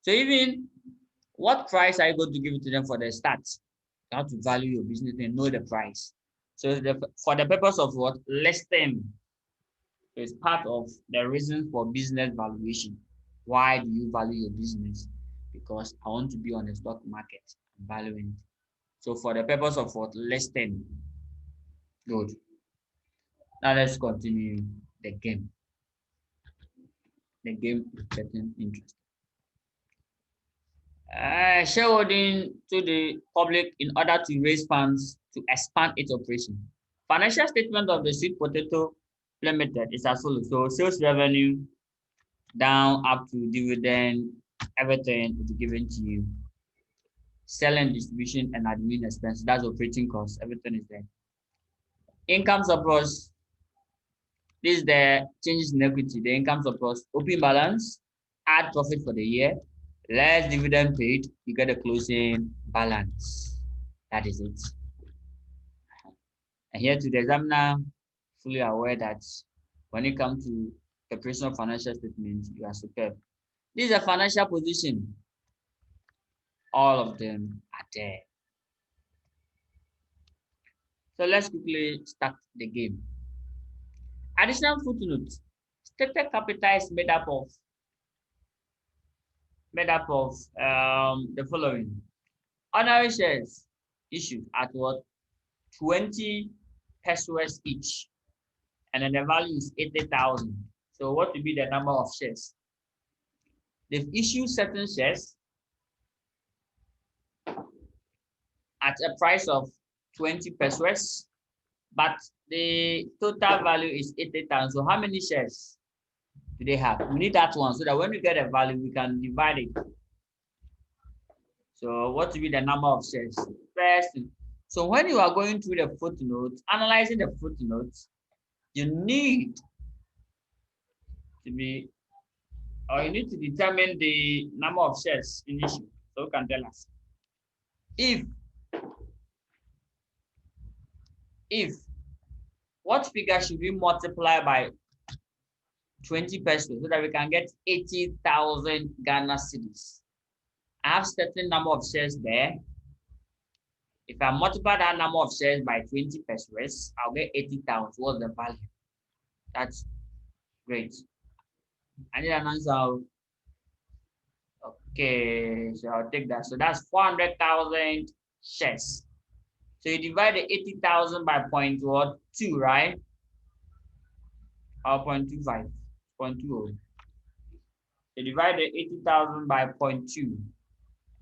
So even what price are you going to give it to them for the start? You have to value your business and know the price. So for the purpose of what? Listing is part of the reason for business valuation. Why do you value your business? Because I want to be on the stock market and valuing it. So for the purpose of what? Listing. Good. Now let's continue the game. the game is getting interesting. Shareholding to the public in order to raise funds to expand its operation. Financial statement of the Sweet Potato Limited is as follows. So sales revenue down up to dividend, everything is given to you. Selling, distribution, and admin expense, that's operating costs, everything is there. Income surplus, this is the changes in equity, the income surplus, open balance, add profit for the year, less dividend paid, you get a closing balance. That is it. And here to the examiner, fully aware that when it comes to preparation of financial statements, you are superb. This is a financial position. All of them are there. So let's quickly start the game. Additional footnote. Stated capital is made up of the following. Ordinary shares issued at what? 20 pesos each. And then the value is 80,000. So what will be the number of shares? They've issued certain shares at a price of 20 pesos, but the total value is 80,000. So how many shares do they have? We need that one so that when we get a value, we can divide it. So what will be the number of shares? First, so when you are going through the footnotes, analyzing the footnotes, you need to be, or you need to determine the number of shares in issue. So you can tell us. If what figure should we multiply by 20 pesos so that we can get 80,000 Ghana cedis? I have certain number of shares there. If I multiply that number of shares by 20 pesos, I'll get 80,000. What's the value? That's great. I need an answer. Okay, so I'll take that. So that's 400,000 shares. So you divide the 80,000 by 0.2, right? Or 0.25, 0.20. You divide the 80,000 by 0.2,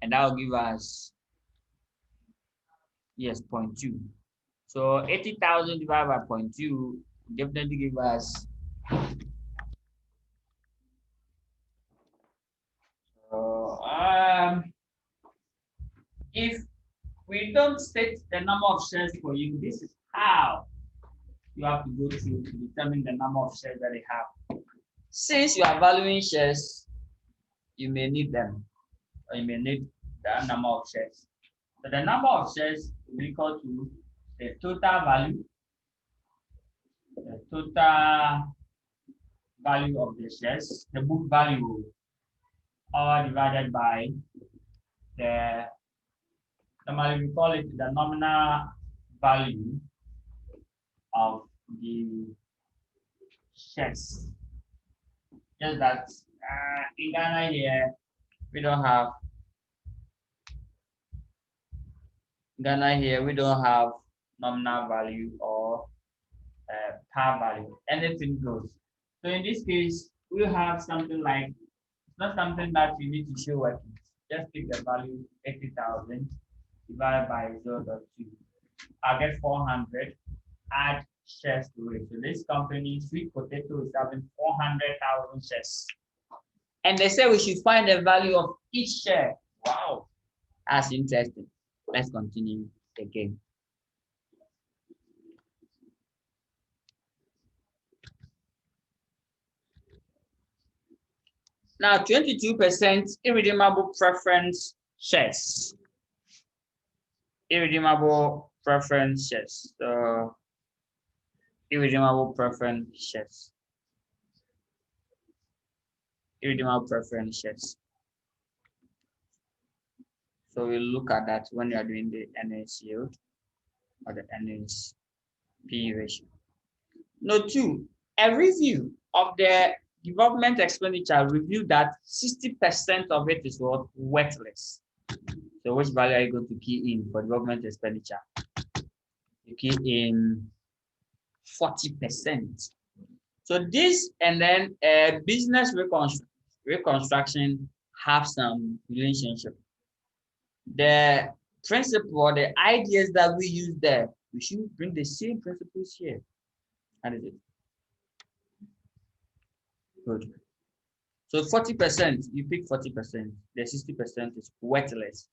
and that will give us, yes, 0.2. So 80,000 divided by 0.2 definitely give us if we don't state the number of shares for you, this is how you have to go through to determine the number of shares that they have. Since you are valuing shares, you may need them, or you may need the number of shares. So the number of shares is equal to the total value of the shares, the book value, all divided by the, normally we call it the nominal value of the shares. Just that in Ghana here, we don't have nominal value or par value. Anything goes. So in this case, we have something like, it's not something that you need to show working. Just take the value 80,000 divided by 0.2. I'll get 400. Add shares to it. So this company, Sweet Potato, is having 400,000 shares. And they say we should find the value of each share. Wow, that's interesting. Let's continue the game. Now, 22% irredeemable preference shares. Irredeemable preference shares. So, irredeemable preference shares. Irredeemable preference shares. So we'll look at that when you are doing the earnings yield or the earnings P ratio. Note 2, a review of the development expenditure revealed that 60% of it is what? Worthless. So which value are you going to key in for development expenditure? You key in 40%. So this and then business reconstruction have some relationship. The principle, the ideas that we use there, we should bring the same principles here. How is it? Good. So 40%, you pick 40%, the 60% is worthless.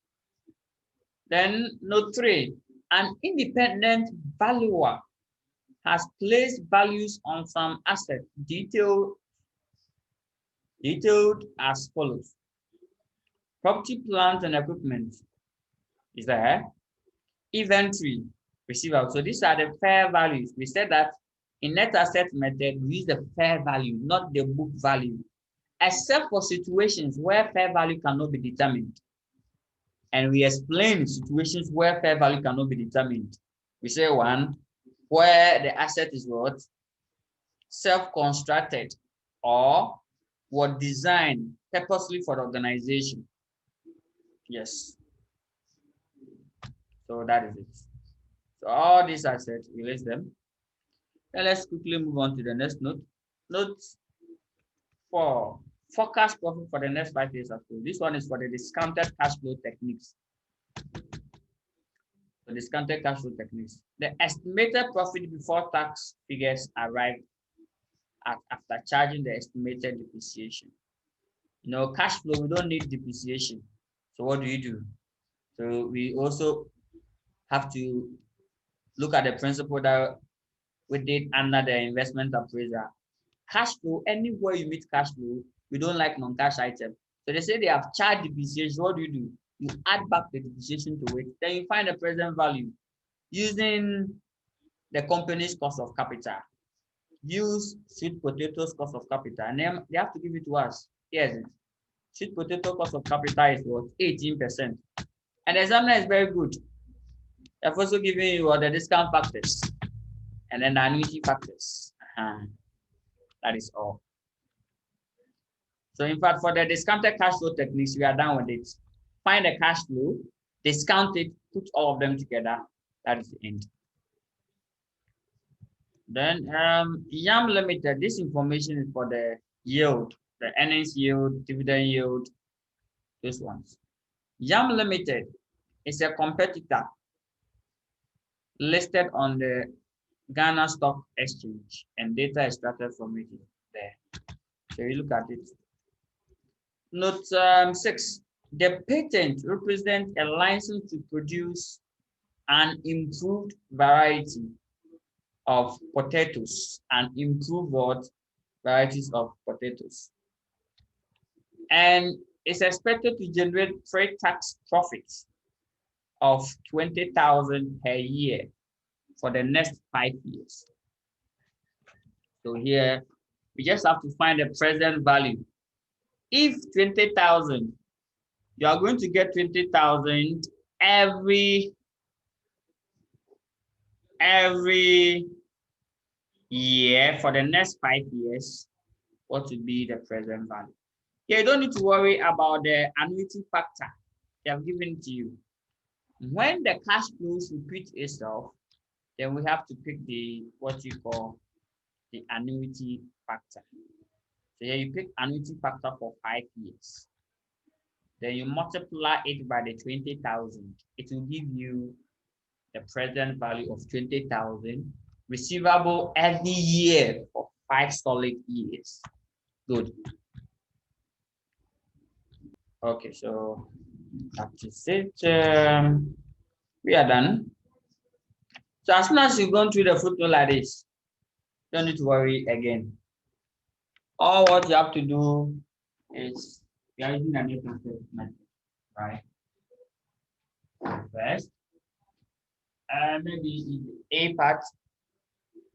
Then note 3, an independent valuer has placed values on some assets detailed as follows. Property, plant, and equipment is there. Inventory, receivable. So these are the fair values. We said that in net asset method, we use the fair value, not the book value, except for situations where fair value cannot be determined. And we explain situations where fair value cannot be determined. We say one, where the asset is what? Self-constructed or was designed purposely for the organization. Yes. So that is it. So all these assets, we list them. Then let's quickly move on to the next note. Note 4, forecast profit for the next 5 years or so. This one is for the discounted cash flow techniques. The discounted cash flow techniques. The estimated profit before tax figures arrive at after charging the estimated depreciation. You know, cash flow, we don't need depreciation. So what do? So we also have to look at the principle that we did under the investment appraiser. Cash flow, anywhere you meet cash flow, we don't like non-cash items. So they say they have charged depreciation. What do? You add back the depreciation to it. Then you find the present value using the company's cost of capital. Use sweet potatoes cost of capital. And then they have to give it to us. Yes. Sweet potato cost of capital is what? 18%. And the examiner is very good. They've also given you the discount factors and then the annuity factors. That is all. So in fact, for the discounted cash flow techniques, we are done with it. Find the cash flow, discount it, put all of them together. That is the end. Then YAM Limited, this information is for the yield, the earnings yield, dividend yield, those ones. YAM Limited is a competitor listed on the Ghana Stock Exchange, and data extracted from it there. So you look at it. Note 6, the patent represents a license to produce an improved variety of potatoes and improved varieties of potatoes. And it's expected to generate pre-tax profits of 20,000 per year for the next 5 years. So here, we just have to find the present value. If 20,000, you are going to get 20,000 every year for the next 5 years, what would be the present value? Yeah, you don't need to worry about the annuity factor. They have given it to you. When the cash flows repeat itself, then we have to pick the what you call the annuity factor. So here you pick annuity factor for 5 years. Then you multiply it by the 20,000. It will give you the present value of 20,000 receivable every year for 5 solid years. Good. Okay, so that is it. We are done. So as soon as you've gone through the footnote like this, don't need to worry again. All what you have to do is we are using a new method, right? First, maybe in the A part,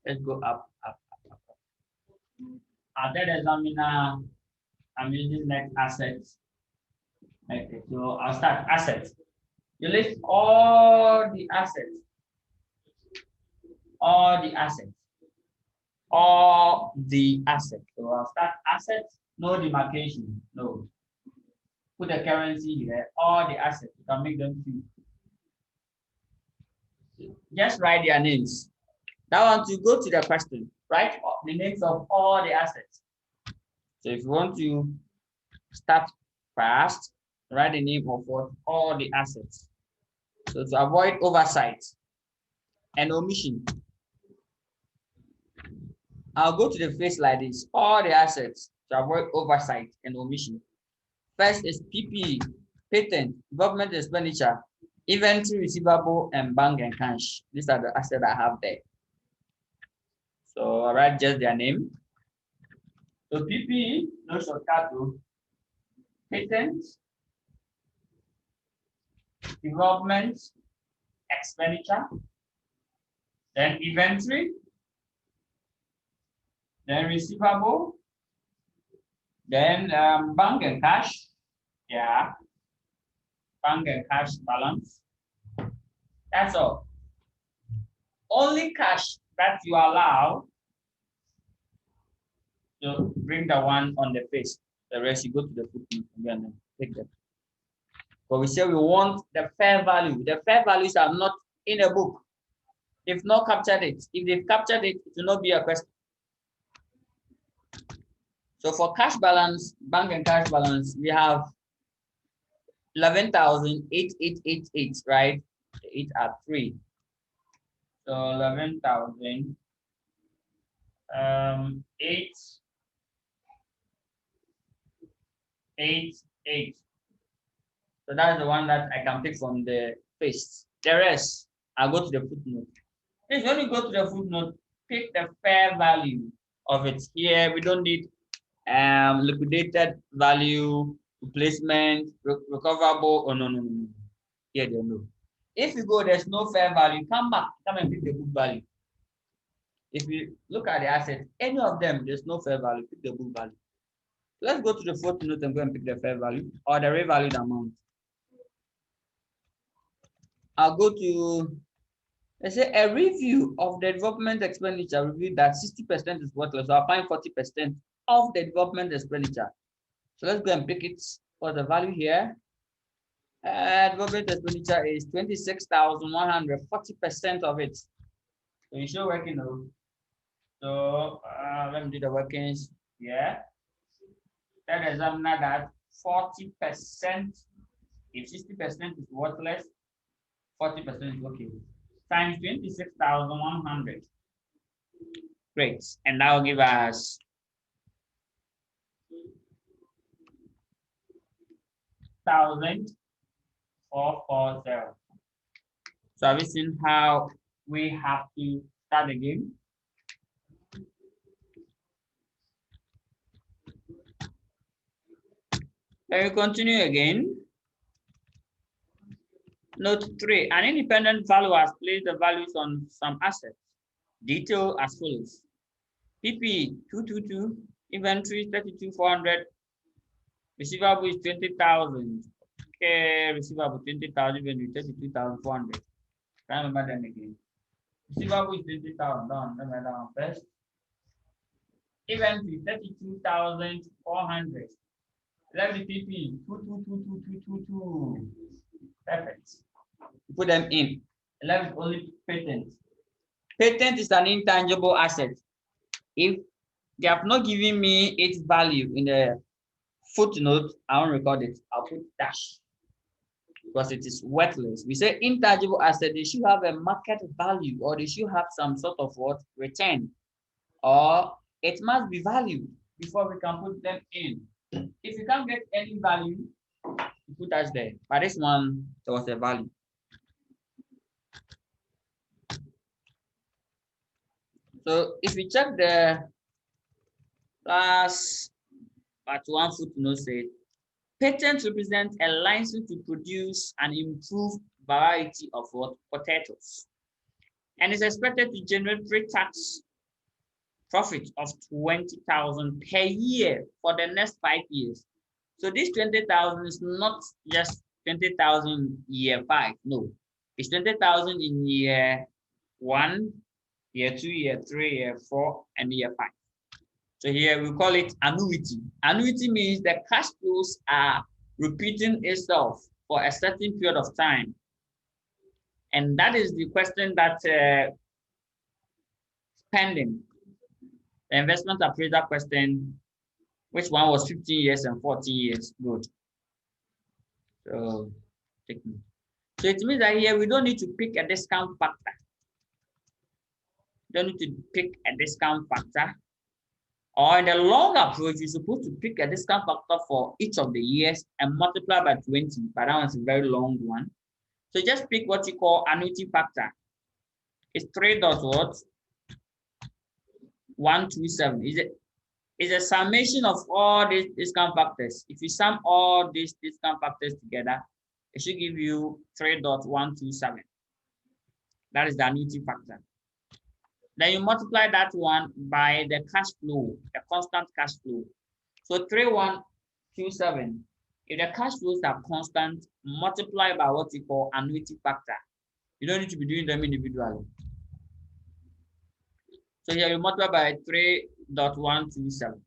let's go up. Other examiner, I'm using net assets. Okay, so I'll start assets. You list all the assets. All the assets. So I'll start assets, no demarcation, no. Put the currency here, all the assets, you can make them two. Just write their names. Now want to go to the question, write the names of all the assets. So if you want to start fast, write the name of what all the assets. So to avoid oversight and omission, I'll go to the face like this, all the assets to avoid oversight and omission. First is PPE, patent, government expenditure, inventory receivable, and bank and cash. These are the assets I have there. So I write just their name. So PPE, no shortcut to patent, development, expenditure, then inventory, then receivable, then bank and cash. Yeah, bank and cash balance. That's all. Only cash that you allow to bring the one on the face. The rest you go to the footnote and then take them. But we say we want the fair value. The fair values are not in a book. They've not captured it. If they've captured it, it will not be a question. So for cash balance, bank and cash balance, we have 11,8888, right? The 8 are 3. So 11,000 8 8 8. So that's the one that I can pick from the face. The rest, I'll go to the footnote. Please, when you go to the footnote, pick the fair value of it. Here, we don't need liquidated value, replacement, recoverable. Oh, no. Here, they know. If you go, there's no fair value, come back, come and pick the book value. If you look at the asset, any of them, there's no fair value, pick the book value. Let's go to the footnote and go and pick the fair value or the revalued amount. I'll go to, let's say, a review of the development expenditure revealed that 60% is worthless. So I'll find 40% of the development expenditure. So let's go and pick it for the value here. Development expenditure is 26,100, 40% of it. So you should working out. So let me do the workings. Yeah. That examiner that 40%, if 60% is worthless, 40% is okay. Times 26,100. Great. And that will give us 1,440. So have you seen how we have to start again? Then we continue again. Note 3, an independent valuer has placed the values on some assets. Detail as follows. PP 222, inventory 32,400, receivable is 20,000. Okay, receivable 20,000, inventory 32,400. Can't remember them again. Receivable is 20,000. Don't remember that one first. Inventory 32,400. Let me PP 2222222. Perfect. Put them in. Let me only patent. Patent is an intangible asset. If they have not given me its value in the footnote, I won't record it. I'll put dash because it is worthless. We say intangible asset, they should have a market value or they should have some sort of what return, or it must be valued before we can put them in. If you can't get any value, you put us there. But this one, there was a value. So if we check the last part one footnote said, patents represent a license to produce an improved variety of what potatoes, and is expected to generate pre-tax profit of 20,000 per year for the next 5 years. So this 20,000 is not just 20,000 year 5. No, it's 20,000 in year 1, year 2, year 3, year 4, and year 5. So here we call it annuity. Annuity means the cash flows are repeating itself for a certain period of time. And that is the question that pending. The investment appraiser question, which one was 15 years and 14 years? Good. So, take note. So it means that here we don't need to pick a discount factor. Don't need to pick a discount factor. Or in the long approach, you're supposed to pick a discount factor for each of the years and multiply by 20. But that one's a very long one. So just pick what you call annuity factor. It's 3 dot what? 127. Is a summation of all these discount factors. If you sum all these discount factors together, it should give you 3.127. That is the annuity factor. Then you multiply that one by the cash flow, the constant cash flow. So 3127. If the cash flows are constant, multiply by what you call annuity factor. You don't need to be doing them individually. So here you multiply by 3.127.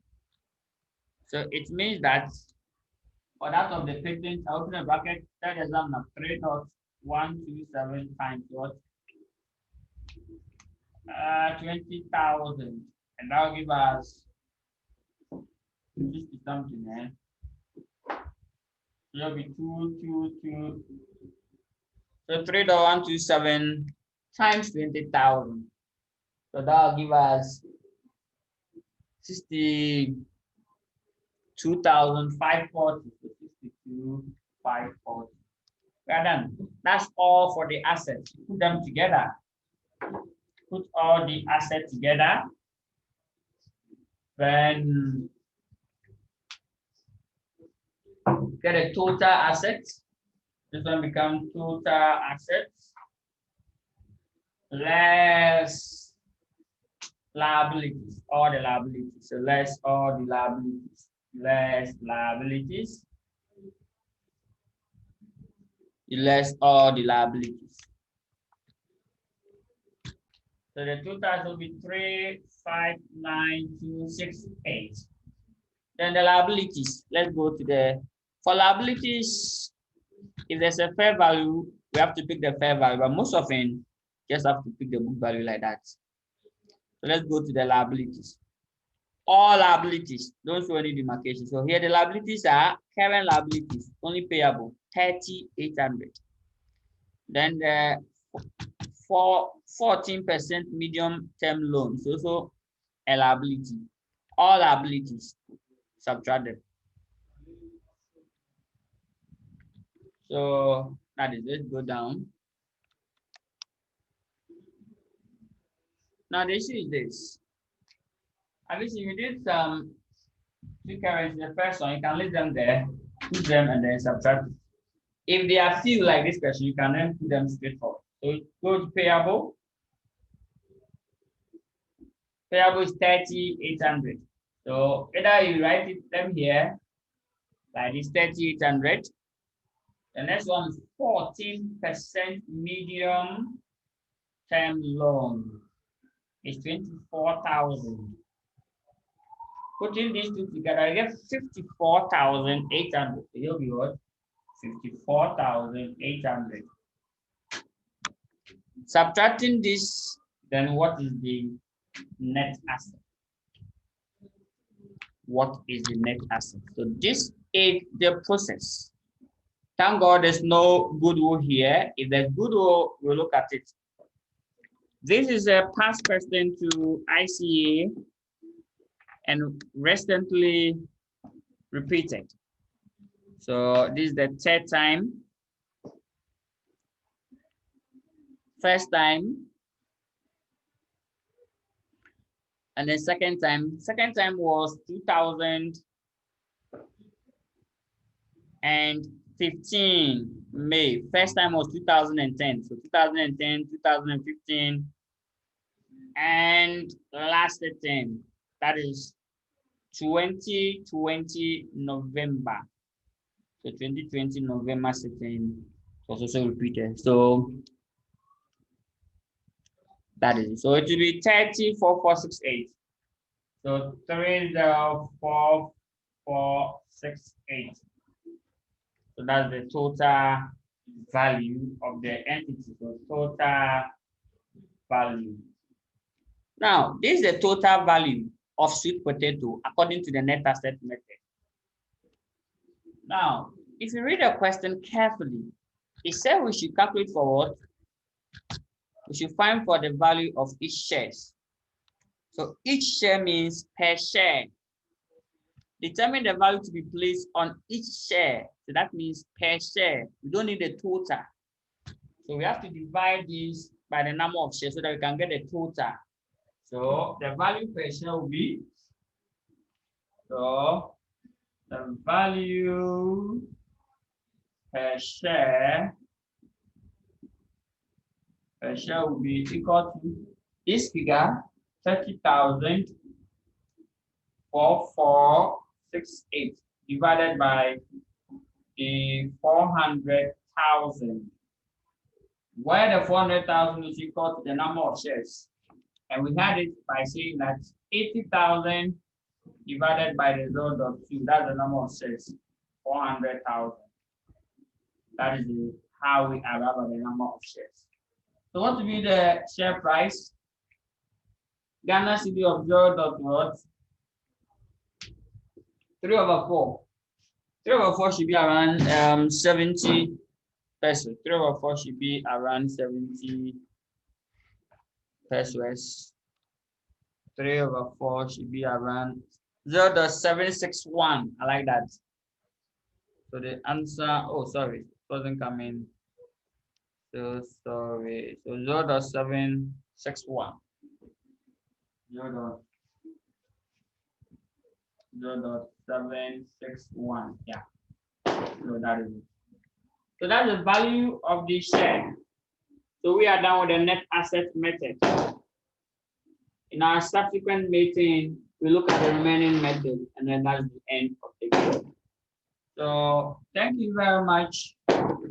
So it means that for that of the patent, I open a bracket, third exam of 3.127 times what? 20,000. And that will give us 50 something, eh? So it'll be 222. So 3.127 times 20,000. So that will give us 62,540. So 62,540. We're done. That's all for the assets. Put them together. Put all the assets together. Then get a total assets. This one becomes total assets less liabilities, all the liabilities. So less all the liabilities, less liabilities, less all the liabilities. So the total will be 359,268. Then the liabilities. Let's go to the for liabilities. If there's a fair value, we have to pick the fair value, but most often just have to pick the book value like that. So let's go to the liabilities. All liabilities, don't show any demarcation. So here the liabilities are current liabilities, only payable 3,800. Then the 14% medium term loans, also a liability. All liabilities subtracted. So that is it. Go down. Now the issue is this. Obviously, you did some two currencies. The first one, you can leave them there, put them, and then subtract. If they are few like this question, you can then put them straight forward. So go to payable. Payable is 3,800. So either you write it them here, like this 3,800. The next one is 14% medium term loan. It's 24,000. Putting these two together, you get 54,800. You'll be what? 54,800. Subtracting this, then what is the net asset? What is the net asset? So this is the process. Thank God there's no goodwill here. If there's goodwill, we'll look at it. This is a past question to ICA and recently repeated. So this is the third time. First time. And then second time. Second time was 2015 May. First time was 2010. So 2010, 2015, and last attempt, that is 2020 November. So 2020 November setting was also repeated. So that is it. So it will be 304468. So 304468. So that's the total value of the entity. So total value. Now, this is the total value of sweet potato according to the net asset method. Now, if you read the question carefully, it said we should calculate for what? We should find for the value of each shares. So each share means per share. Determine the value to be placed on each share. So that means per share. We don't need the total. So we have to divide this by the number of shares so that we can get the total. So the value per share will be, so the value per share will be equal to this figure, 30,000,4468 divided by the 400,000, where the 400,000 is equal to the number of shares. And we had it by saying that 80,000 divided by the 0.2, that's the number of shares, 400,000. That is how we arrive at the number of shares. So what will be the share price? Ghana cedi of 0.3/4. 3/4 should be around 70 pesos. 3/4 should be around 70 pesos. 3/4 should be around 0.761. I like that. So the answer, oh sorry, it wasn't coming. So sorry. So 0.761. 0.761. Yeah. So that is it. So that's the value of the share. So we are done with the net asset method. In our subsequent meeting, we look at the remaining method, and then that's the end of the video. So thank you very much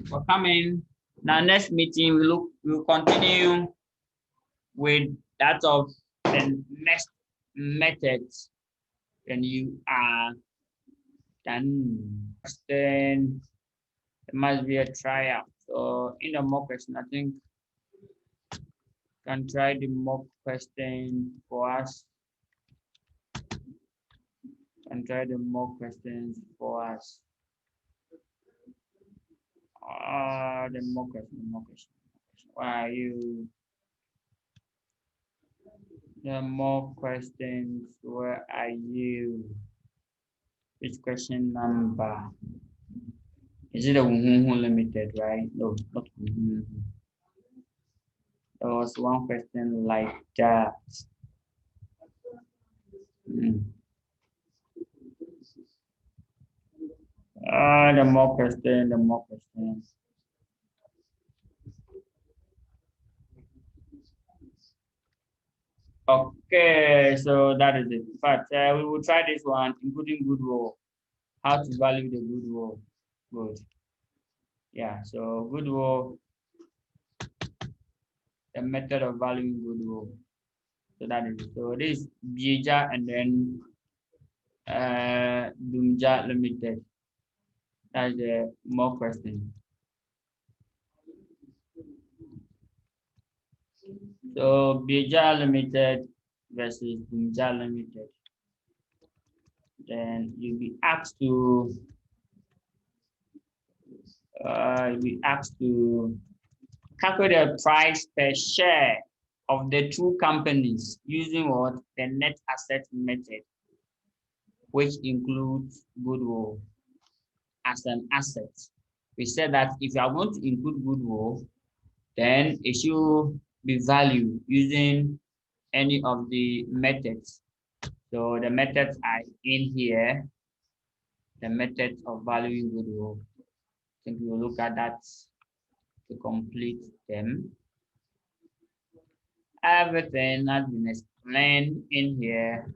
for coming. Now next meeting we'll continue with that of the next methods. Then you are done. Then there must be a tryout. So in the mock question, I think can try the mock question for us. Can try the mock questions for us. The mock question. Why are you? The mock questions, where are you? Which question number? Is it a limited, right? No, not. There was one question like that. The more questions. Okay, so that is it. But we will try this one, including goodwill. How to value the goodwill. Good. Yeah, so goodwill, the method of valuing goodwill. So that is it. So this is Bija and then Dumja Limited. That's the more question. So Bija Limited versus Dumja Limited. Then you'll be asked to calculate the price per share of the two companies using what? The net asset method, which includes goodwill as an asset. We said that if you are going to include goodwill, then it should be valued using any of the methods. So the methods are in here, the methods of valuing goodwill. I think we will look at that to complete them. Everything has been explained in here.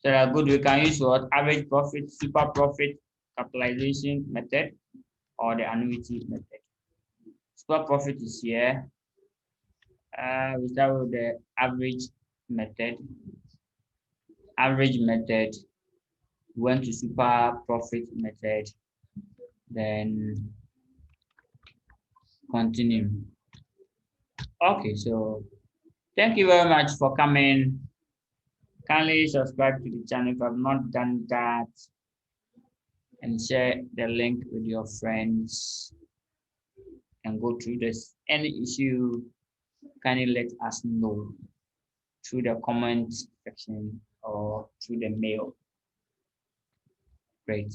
So that good, we can use what? Average profit, super profit, capitalization method, or the annuity method. Super profit is here. We start with the average method. Average method, went to super profit method, then continue. Okay, so thank you very much for coming. Kindly subscribe to the channel if you have not done that, and share the link with your friends and go through this. Any issue, kindly let us know through the comment section or through the mail. Great.